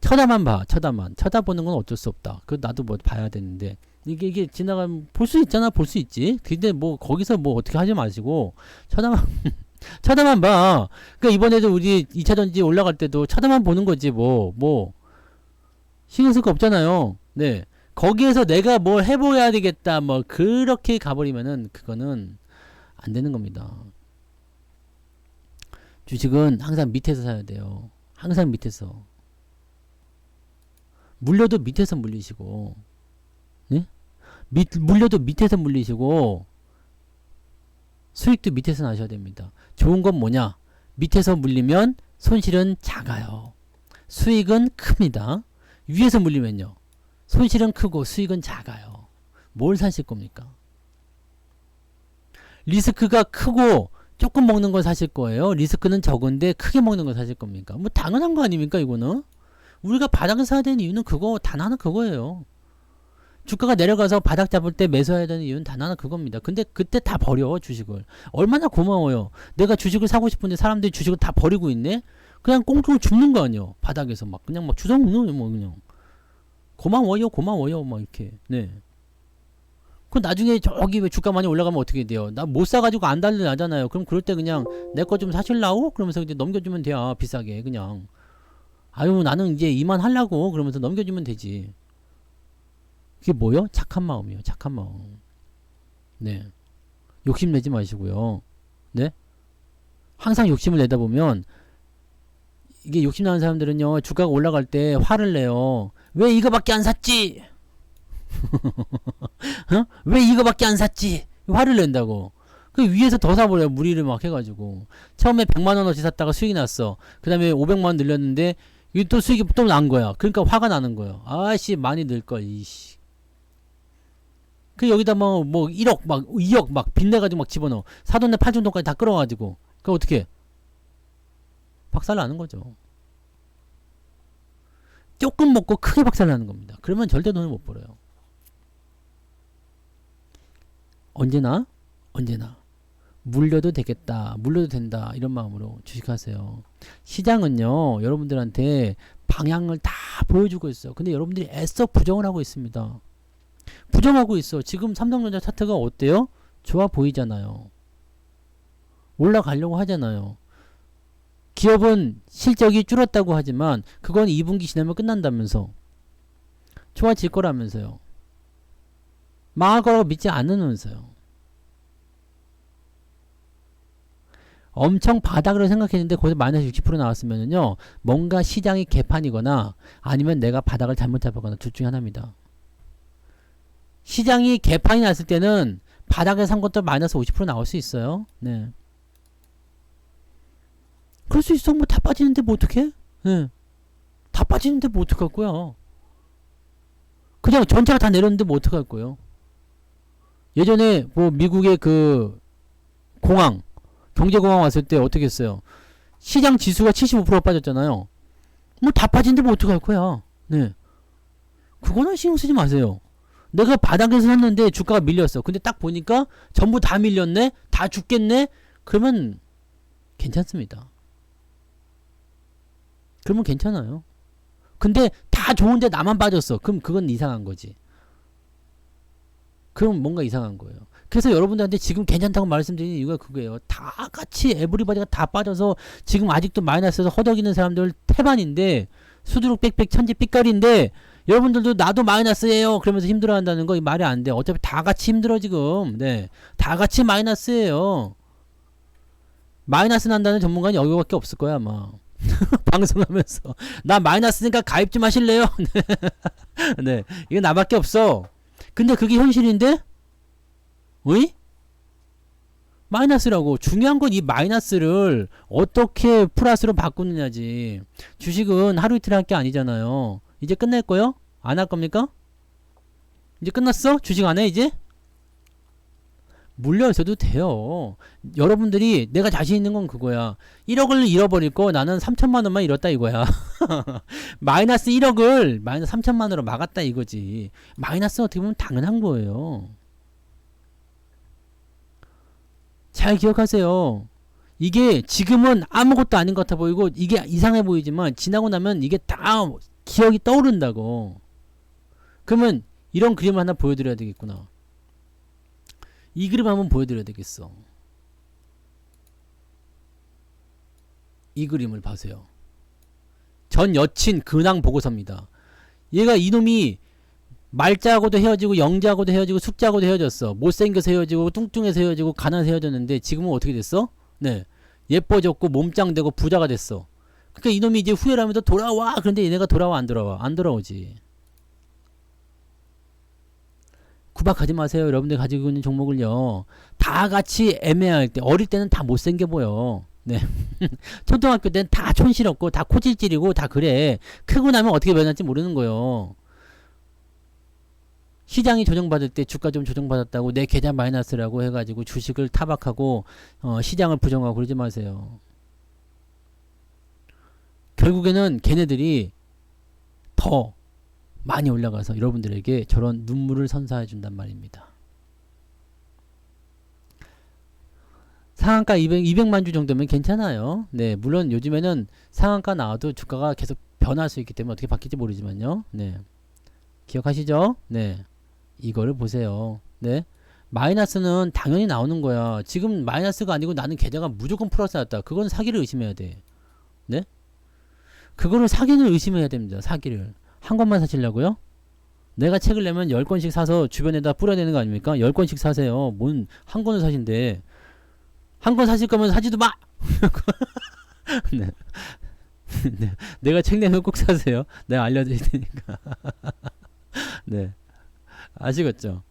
쳐다만 봐. 쳐다보는 건 어쩔 수 없다. 그 나도 뭐 봐야 되는데 이게 지나가면 볼 수 있잖아. 볼 수 있지. 근데 뭐 거기서 뭐 어떻게 하지 마시고 쳐다만 봐. 그러니까 이번에도 우리 2차전지 올라갈 때도 쳐다만 보는 거지 뭐 신경 쓸 거 없잖아요. 네. 거기에서 내가 뭘 해보야 되겠다 뭐 그렇게 가버리면은 그거는 안 되는 겁니다. 주식은 항상 밑에서 사야 돼요. 항상 밑에서. 물려도 밑에서 물리시고, 네? 물려도 밑에서 물리시고, 수익도 밑에서 나셔야 됩니다. 좋은 건 뭐냐? 밑에서 물리면 손실은 작아요. 수익은 큽니다. 위에서 물리면요. 손실은 크고 수익은 작아요. 뭘 사실 겁니까? 리스크가 크고 조금 먹는 걸 사실 거예요. 리스크는 적은데 크게 먹는 걸 사실 겁니까? 뭐 당연한 거 아닙니까 이거는? 우리가 바닥을 사야 되는 이유는 단 하나 그거예요. 주가가 내려가서 바닥 잡을 때 매수해야 되는 이유는 단 하나 그겁니다. 근데 그때 다 버려 주식을. 얼마나 고마워요. 내가 주식을 사고 싶은데 사람들이 주식을 다 버리고 있네. 그냥 꽁꽁 죽는 거 아니에요. 바닥에서 막 그냥 막 주워 먹는 뭐 그냥 고마워요 막 이렇게. 네. 그 나중에 저기 왜 주가 많이 올라가면 어떻게 돼요? 나 못 사가지고 안 달리 나잖아요. 그럼 그럴 때 그냥 내 거 좀 사실라고? 그러면서 이제 넘겨주면 돼요. 비싸게 그냥. 아유 나는 이제 이만 하려고 그러면서 넘겨주면 되지. 그게 뭐요? 착한 마음이요. 착한 마음. 네. 욕심내지 마시고요. 네. 항상 욕심을 내다 보면 이게 욕심나는 사람들은요. 주가가 올라갈 때 화를 내요. 왜 이거밖에 안 샀지? 어? 왜 이거밖에 안 샀지? 화를 낸다고. 그 위에서 더 사버려요. 무리를 막 해가지고. 처음에 100만원어치 샀다가 수익이 났어. 그 다음에 500만원 늘렸는데 이게 또 수익이 또 난 거야. 그러니까 화가 나는 거예요. 아씨 많이 늘걸 이씨. 그 여기다 뭐 1억 막 2억 막 빚내가지고 막 집어넣어. 사돈네 팔촌돈까지 다 끌어가지고. 그 어떻게? 박살나는 거죠. 조금 먹고 크게 박살나는 겁니다. 그러면 절대 돈을 못 벌어요. 언제나 물려도 되겠다. 물려도 된다. 이런 마음으로 주식하세요. 시장은요. 여러분들한테 방향을 다 보여주고 있어요. 근데 여러분들이 애써 부정을 하고 있습니다. 부정하고 있어. 지금 삼성전자 차트가 어때요? 좋아 보이잖아요. 올라가려고 하잖아요. 기업은 실적이 줄었다고 하지만 그건 2분기 지나면 끝난다면서. 좋아질 거라면서요. 망할 거라고 믿지 않으면서요. 엄청 바닥으로 생각했는데 거기서 마이너스 60% 나왔으면요. 뭔가 시장이 개판이거나 아니면 내가 바닥을 잘못 잡았거나 둘 중에 하나입니다. 시장이 개판이 났을 때는 바닥에 산 것도 마이너스 50% 나올 수 있어요. 네. 그럴 수 있어. 뭐 다 빠지는데 뭐 어떡해? 네. 다 빠지는데 뭐 어떡할 거야? 그냥 전체가 다 내렸는데 뭐 어떡할 거예요? 예전에 뭐 미국의 그 공황 경제공황 왔을 때 어떻게 했어요? 시장 지수가 75% 빠졌잖아요. 뭐 다 빠진데 뭐 어떡할 거야? 네. 그거는 신경 쓰지 마세요. 내가 바닥에서 샀는데 주가가 밀렸어. 근데 딱 보니까 전부 다 밀렸네? 다 죽겠네? 그러면 괜찮습니다. 그러면 괜찮아요. 근데 다 다 좋은데 나만 빠졌어. 그럼 그건 이상한 거지. 그럼 뭔가 이상한 거예요. 그래서 여러분들한테 지금 괜찮다고 말씀드리는 이유가 그거예요. 다 같이 에브리바디가 다 빠져서 지금 아직도 마이너스에서 허덕이는 사람들 태반인데 수두룩 빽빽 천지 삑깔인데 여러분들도 나도 마이너스예요 그러면서 힘들어한다는 거 이 말이 안 돼. 어차피 다 같이 힘들어 지금. 네, 다 같이 마이너스예요. 마이너스 난다는 전문가는 여기밖에 없을 거야 아마. 방송하면서 나 마이너스니까 가입 좀 하실래요? 네, 이거 나밖에 없어. 근데 그게 현실인데? 어이? 마이너스라고. 중요한 건 이 마이너스를 어떻게 플러스로 바꾸느냐지. 주식은 하루 이틀 할 게 아니잖아요. 이제 끝낼 거요? 안 할 겁니까? 이제 끝났어? 주식 안 해 이제? 물려 있어도 돼요. 여러분들이 내가 자신 있는 건 그거야. 1억을 잃어버릴 거 나는 3천만 원만 잃었다 이거야. 마이너스 1억을 마이너스 3천만 원으로 막았다 이거지. 마이너스는 어떻게 보면 당연한 거예요. 잘 기억하세요. 이게 지금은 아무것도 아닌 것 같아 보이고 이게 이상해 보이지만 지나고 나면 이게 다 기억이 떠오른다고. 그러면 이런 그림을 하나 보여드려야 되겠구나. 이 그림 한번 보여드려야 되겠어. 이 그림을 봐세요. 전 여친 근황 보고서입니다. 얘가 이놈이 말자하고도 헤어지고 영자하고도 헤어지고 숙자하고도 헤어졌어. 못생겨서 헤어지고 뚱뚱해서 헤어지고 가난해서 헤어졌는데 지금은 어떻게 됐어? 네, 예뻐졌고 몸짱되고 부자가 됐어. 그러니까 이놈이 이제 후회를 하면서 돌아와. 그런데 얘네가 돌아와 안 돌아와? 안 돌아오지. 구박하지 마세요. 여러분들 가지고 있는 종목을요. 다 같이 애매할 때 어릴 때는 다 못생겨 보여. 네. 초등학교 때는 다 촌스럽고 다 코질질이고 다 그래. 크고 나면 어떻게 변할지 모르는 거예요. 시장이 조정받을 때 주가 좀 조정받았다고 내 계좌 마이너스라고 해가지고 주식을 타박하고 시장을 부정하고 그러지 마세요. 결국에는 걔네들이 더 많이 올라가서 여러분들에게 저런 눈물을 선사해 준단 말입니다. 상한가 200만 주 정도면 괜찮아요. 네, 물론 요즘에는 상한가 나와도 주가가 계속 변할 수 있기 때문에 어떻게 바뀔지 모르지만요. 네, 기억하시죠? 네, 이거를 보세요. 네, 마이너스는 당연히 나오는 거야. 지금 마이너스가 아니고 나는 계좌가 무조건 플러스 났다. 그건 사기를 의심해야 돼. 네, 그거는 사기를 의심해야 됩니다. 사기를. 한 권만 사시려고요? 내가 책을 내면 10권씩 사서 주변에다 뿌려야 되는 거 아닙니까? 10권씩 사세요. 뭔 한 권을 사신대. 한 권 사실 거면 사지도 마! 네. 네. 내가 책 내면 꼭 사세요. 내가 알려드릴 테니까. 네. 아시겠죠?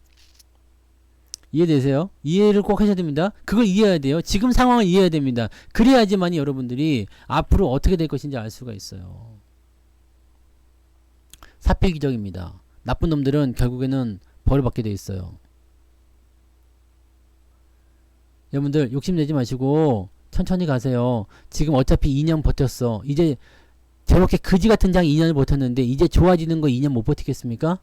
이해되세요? 이해를 꼭 하셔야 됩니다. 그걸 이해해야 돼요. 지금 상황을 이해해야 됩니다. 그래야지만이 여러분들이 앞으로 어떻게 될 것인지 알 수가 있어요. 사필기적입니다. 나쁜 놈들은 결국에는 벌을 받게 돼 있어요. 여러분들 욕심내지 마시고 천천히 가세요. 지금 어차피 2년 버텼어. 이제 저렇게 그지같은 장 2년을 버텼는데 이제 좋아지는 거 2년 못 버티겠습니까?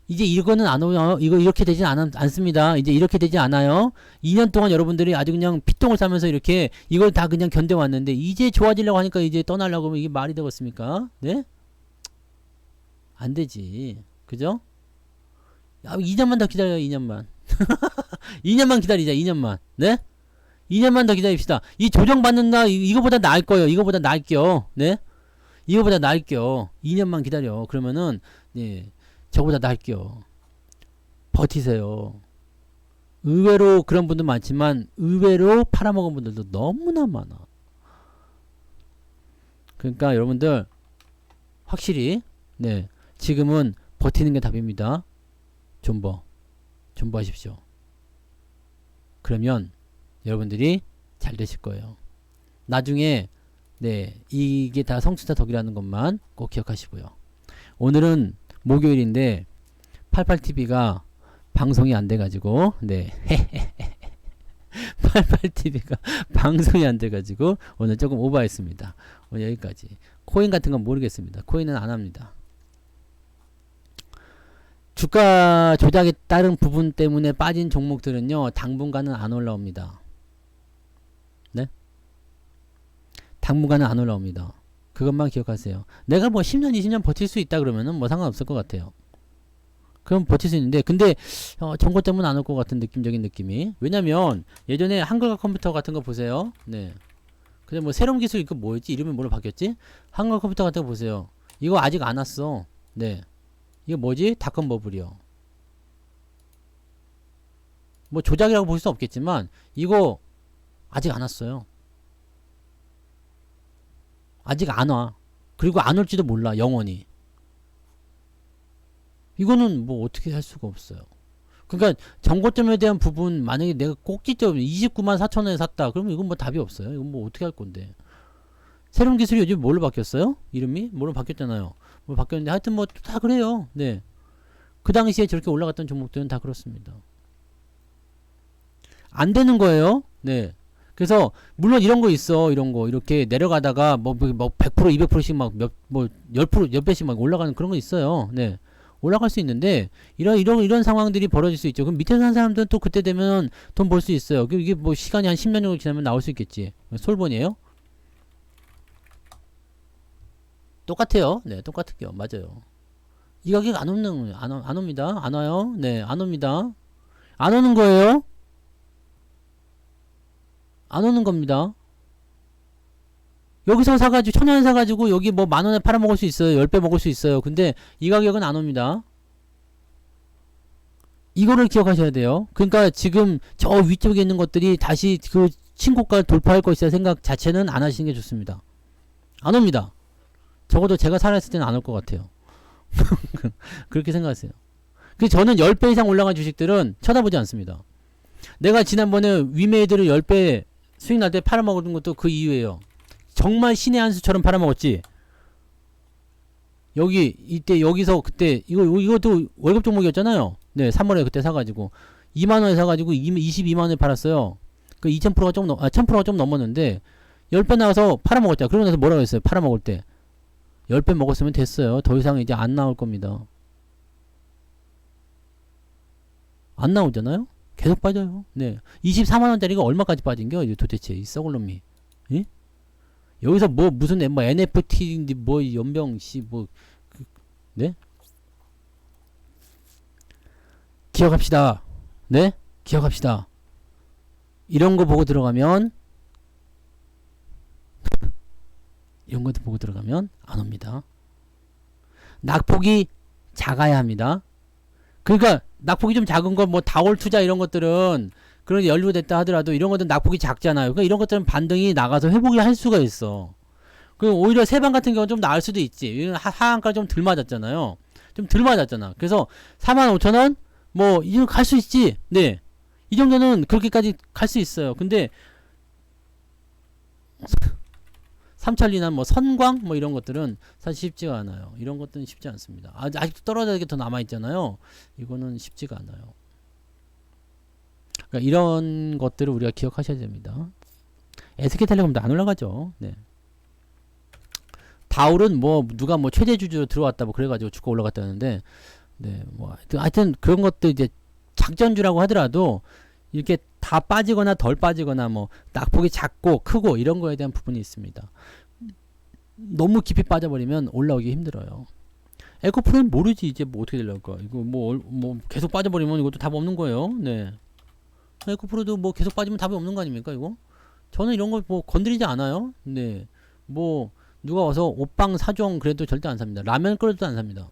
이제 이거는 안 오요. 이거 이렇게 되진 않습니다. 이제 이렇게 되지 않아요. 2년 동안 여러분들이 아주 그냥 피똥을 싸면서 이렇게 이걸 다 그냥 견뎌왔는데 이제 좋아지려고 하니까 이제 떠나려고 하면 이게 말이 되겠습니까? 네? 안 되지. 그죠? 야, 2년만 더 기다려요. 2년만. 2년만 기다리자. 2년만. 네? 2년만 더 기다립시다. 이 조정받는 날 이거보다 나을 거예요. 이거보다 나을게요. 네? 이거보다 나을게요. 2년만 기다려. 그러면은 네, 저보다 나을게요. 버티세요. 의외로 그런 분들 많지만 의외로 팔아먹은 분들도 너무나 많아. 그러니까 여러분들 확실히 네, 지금은 버티는 게 답입니다. 존버하십시오. 그러면 여러분들이 잘 되실 거예요. 나중에 네, 이게 다 성취자 덕이라는 것만 꼭 기억하시고요. 오늘은 목요일인데 88TV가 방송이 안 돼가지고 네 88TV가 방송이 안 돼가지고 오늘 조금 오버했습니다. 오늘 여기까지. 코인 같은 건 모르겠습니다. 코인은 안 합니다. 주가 조작에 따른 부분 때문에 빠진 종목들은요 당분간은 안 올라옵니다. 네? 당분간은 안 올라옵니다. 그것만 기억하세요. 내가 뭐 10년, 20년 버틸 수 있다 그러면은 뭐 상관없을 것 같아요. 그럼 버틸 수 있는데, 근데 전고점은 안 올 것 같은 느낌적인 느낌이. 왜냐면 예전에 한글과 컴퓨터 같은 거 보세요. 네. 근데 뭐 새로운 기술 이거 뭐였지? 이름이 뭐로 바뀌었지? 한글과 컴퓨터 같은 거 보세요. 이거 아직 안 왔어. 네. 이거 뭐지? 닷컴 버블이요. 뭐 조작이라고 볼 수 없겠지만 이거 아직 안 왔어요. 아직 안 와. 그리고 안 올지도 몰라. 영원히. 이거는 뭐 어떻게 할 수가 없어요. 그러니까 정고점에 대한 부분, 만약에 내가 꼭지점 29만 4천 원에 샀다 그러면 이건 뭐 답이 없어요. 이건 뭐 어떻게 할 건데. 새로운 기술이 요즘 뭘로 바뀌었어요? 이름이 뭘로 바뀌었잖아요. 뭐 바뀌었는데 하여튼 뭐 다 그래요. 네. 그 당시에 저렇게 올라갔던 종목들은 다 그렇습니다. 안 되는 거예요. 네. 그래서 물론 이런 거 있어. 이런 거 이렇게 내려가다가 뭐 100% 200%씩 막 뭐 10% 몇 배씩 막 올라가는 그런 거 있어요. 네. 올라갈 수 있는데 이런 상황들이 벌어질 수 있죠. 그럼 밑에서 산 사람들은 또 그때 되면 돈 벌 수 있어요. 이게 뭐 시간이 한 10년 정도 지나면 나올 수 있겠지. 솔본이에요. 똑같아요. 네, 똑같을게요. 맞아요. 이 가격 안 옵니다. 안 와요. 네, 안 옵니다. 안 오는 거예요. 안 오는 겁니다. 여기서 사가지고 1,000원에 사가지고 여기 뭐 만원에 팔아먹을 수 있어요. 10배 먹을 수 있어요. 근데 이 가격은 안 옵니다. 이거를 기억하셔야 돼요. 그러니까 지금 저 위쪽에 있는 것들이 다시 그 신고가를 돌파할 것이다 생각 자체는 안 하시는 게 좋습니다. 안 옵니다. 적어도 제가 살아있을 때는 안 올 것 같아요. 그렇게 생각하세요. 그래서 저는 10배 이상 올라간 주식들은 쳐다보지 않습니다. 내가 지난번에 위메이드를 10배 수익 날 때 팔아먹은 것도 그 이유예요. 정말 신의 한 수처럼 팔아먹었지. 이때 여기서 그때 이것도 월급 종목이었잖아요. 네, 3월에 그때 사가지고 2만원에 사가지고 22만원에 팔았어요. 그 2000%가 좀 1000%가 좀 넘었는데 10배 나와서 팔아먹었죠. 그러고 나서 뭐라고 했어요? 팔아먹을 때 10배 먹었으면 됐어요. 더 이상 이제 안 나올 겁니다. 안 나오잖아요. 계속 빠져요. 네, 24만원짜리가 얼마까지 빠진겨? 도대체 이 썩을 놈이. 예? 여기서 뭐 무슨 뭐 NFT인지 뭐 연병씨 뭐 네? 기억합시다. 네? 기억합시다. 이런 거 보고 들어가면 이런 것도 보고 들어가면 안 옵니다. 낙폭이 작아야 합니다. 그러니까 낙폭이 좀 작은 거 뭐 다올 투자 이런 것들은 그런 연루됐다 하더라도 이런 것들은 낙폭이 작잖아요. 그러니까 이런 것들은 반등이 나가서 회복이 할 수가 있어. 그 오히려 세방 같은 경우는 좀 나을 수도 있지. 하한가 좀 덜 맞았잖아요. 좀 덜 맞았잖아. 그래서 45,000원 뭐 이거 갈 수 있지. 네. 이 정도는 그렇게까지 갈 수 있어요. 근데 삼천리나 뭐 선광 뭐 이런 것들은 사실 쉽지가 않아요. 이런 것들은 쉽지 않습니다. 아직도 떨어져야 게 더 남아 있잖아요. 이거는 쉽지가 않아요. 그러니까 이런 것들을 우리가 기억하셔야 됩니다. SK텔레콤도 안 올라가죠. 네. 다울은 뭐 누가 뭐 최대 주주로 들어왔다 뭐 그래가지고 주가 올라갔다는데, 네, 뭐 하여튼 그런 것도 이제 작전주라고 하더라도 이렇게 다 빠지거나 덜 빠지거나 뭐 낙폭이 작고 크고 이런 거에 대한 부분이 있습니다. 너무 깊이 빠져버리면 올라오기 힘들어요. 에코프로는 모르지 이제 뭐 어떻게 되려고. 이거 뭐 계속 빠져버리면 이것도 답 없는 거예요. 네. 에코프로도 뭐 계속 빠지면 답이 없는 거 아닙니까 이거? 저는 이런 거 뭐 건드리지 않아요. 네. 뭐 누가 와서 옷방 사종 그래도 절대 안 삽니다. 라면 끓여도 안 삽니다.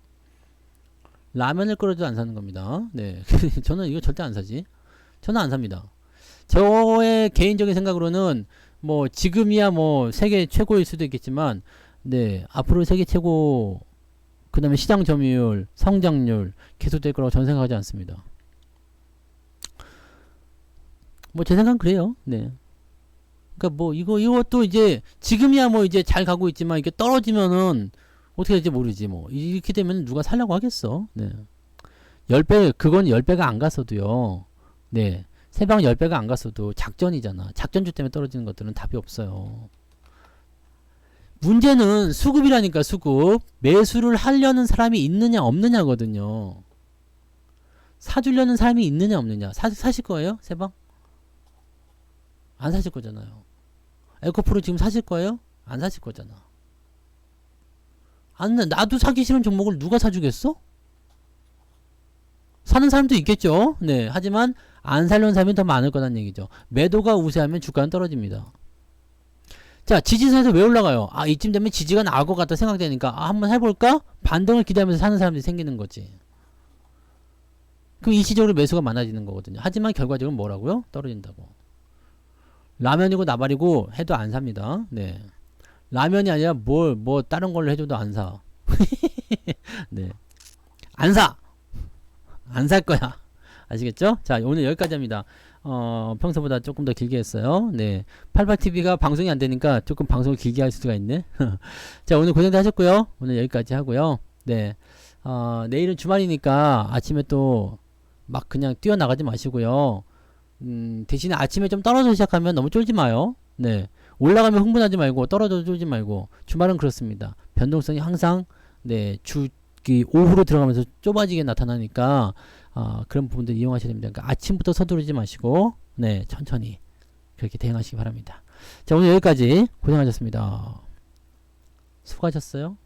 라면을 끓여도 안 사는 겁니다. 네. 저는 이거 절대 안 사지. 저는 안 삽니다. 저의 개인적인 생각으로는 뭐 지금이야 뭐 세계 최고일 수도 있겠지만, 네, 앞으로 세계 최고, 그 다음에 시장 점유율, 성장률 계속될 거라고 저는 생각하지 않습니다. 뭐 제 생각은 그래요. 네. 그러니까 뭐 이것도 이제 지금이야 뭐 이제 잘 가고 있지만 이게 떨어지면은 어떻게 될지 모르지. 뭐 이렇게 되면 누가 살려고 하겠어. 네. 10배, 그건 10배가 안 갔어도요. 네. 세방 10배가 안 갔어도 작전이잖아. 작전주 때문에 떨어지는 것들은 답이 없어요. 문제는 수급이라니까. 수급. 매수를 하려는 사람이 있느냐 없느냐거든요. 사주려는 사람이 있느냐 없느냐. 사실 거예요? 세방? 안 사실 거잖아요. 에코프로 지금 사실 거예요? 안 사실 거잖아. 나도 사기 싫은 종목을 누가 사주겠어? 사는 사람도 있겠죠. 네. 하지만 안 살려는 사람이 더 많을 거란 얘기죠. 매도가 우세하면 주가는 떨어집니다. 자, 지지선에서 왜 올라가요? 이쯤 되면 지지가 나올 것 같다 생각되니까 한번 해볼까? 반등을 기대하면서 사는 사람들이 생기는 거지. 그럼 일시적으로 매수가 많아지는 거거든요. 하지만 결과적으로 뭐라고요? 떨어진다고. 라면이고 나발이고 해도 안 삽니다. 네. 라면이 아니라 뭐 다른 걸로 해줘도 안 사. 네. 안 사! 안 살 거야. 아시겠죠? 자, 오늘 여기까지 합니다. 평소보다 조금 더 길게 했어요. 네. 88TV가 방송이 안 되니까 조금 방송을 길게 할 수가 있네. 자, 오늘 고생도 하셨고요. 오늘 여기까지 하고요. 네. 내일은 주말이니까 아침에 또 막 그냥 뛰어나가지 마시고요. 대신에 아침에 좀 떨어져 시작하면 너무 쫄지 마요. 네. 올라가면 흥분하지 말고 떨어져도 쫄지 말고 주말은 그렇습니다. 변동성이 항상 네, 오후로 들어가면서 좁아지게 나타나니까 그런 부분들 이용하셔야 됩니다. 그러니까 아침부터 서두르지 마시고 네, 천천히 그렇게 대응하시기 바랍니다. 자, 오늘 여기까지 고생하셨습니다. 수고하셨어요.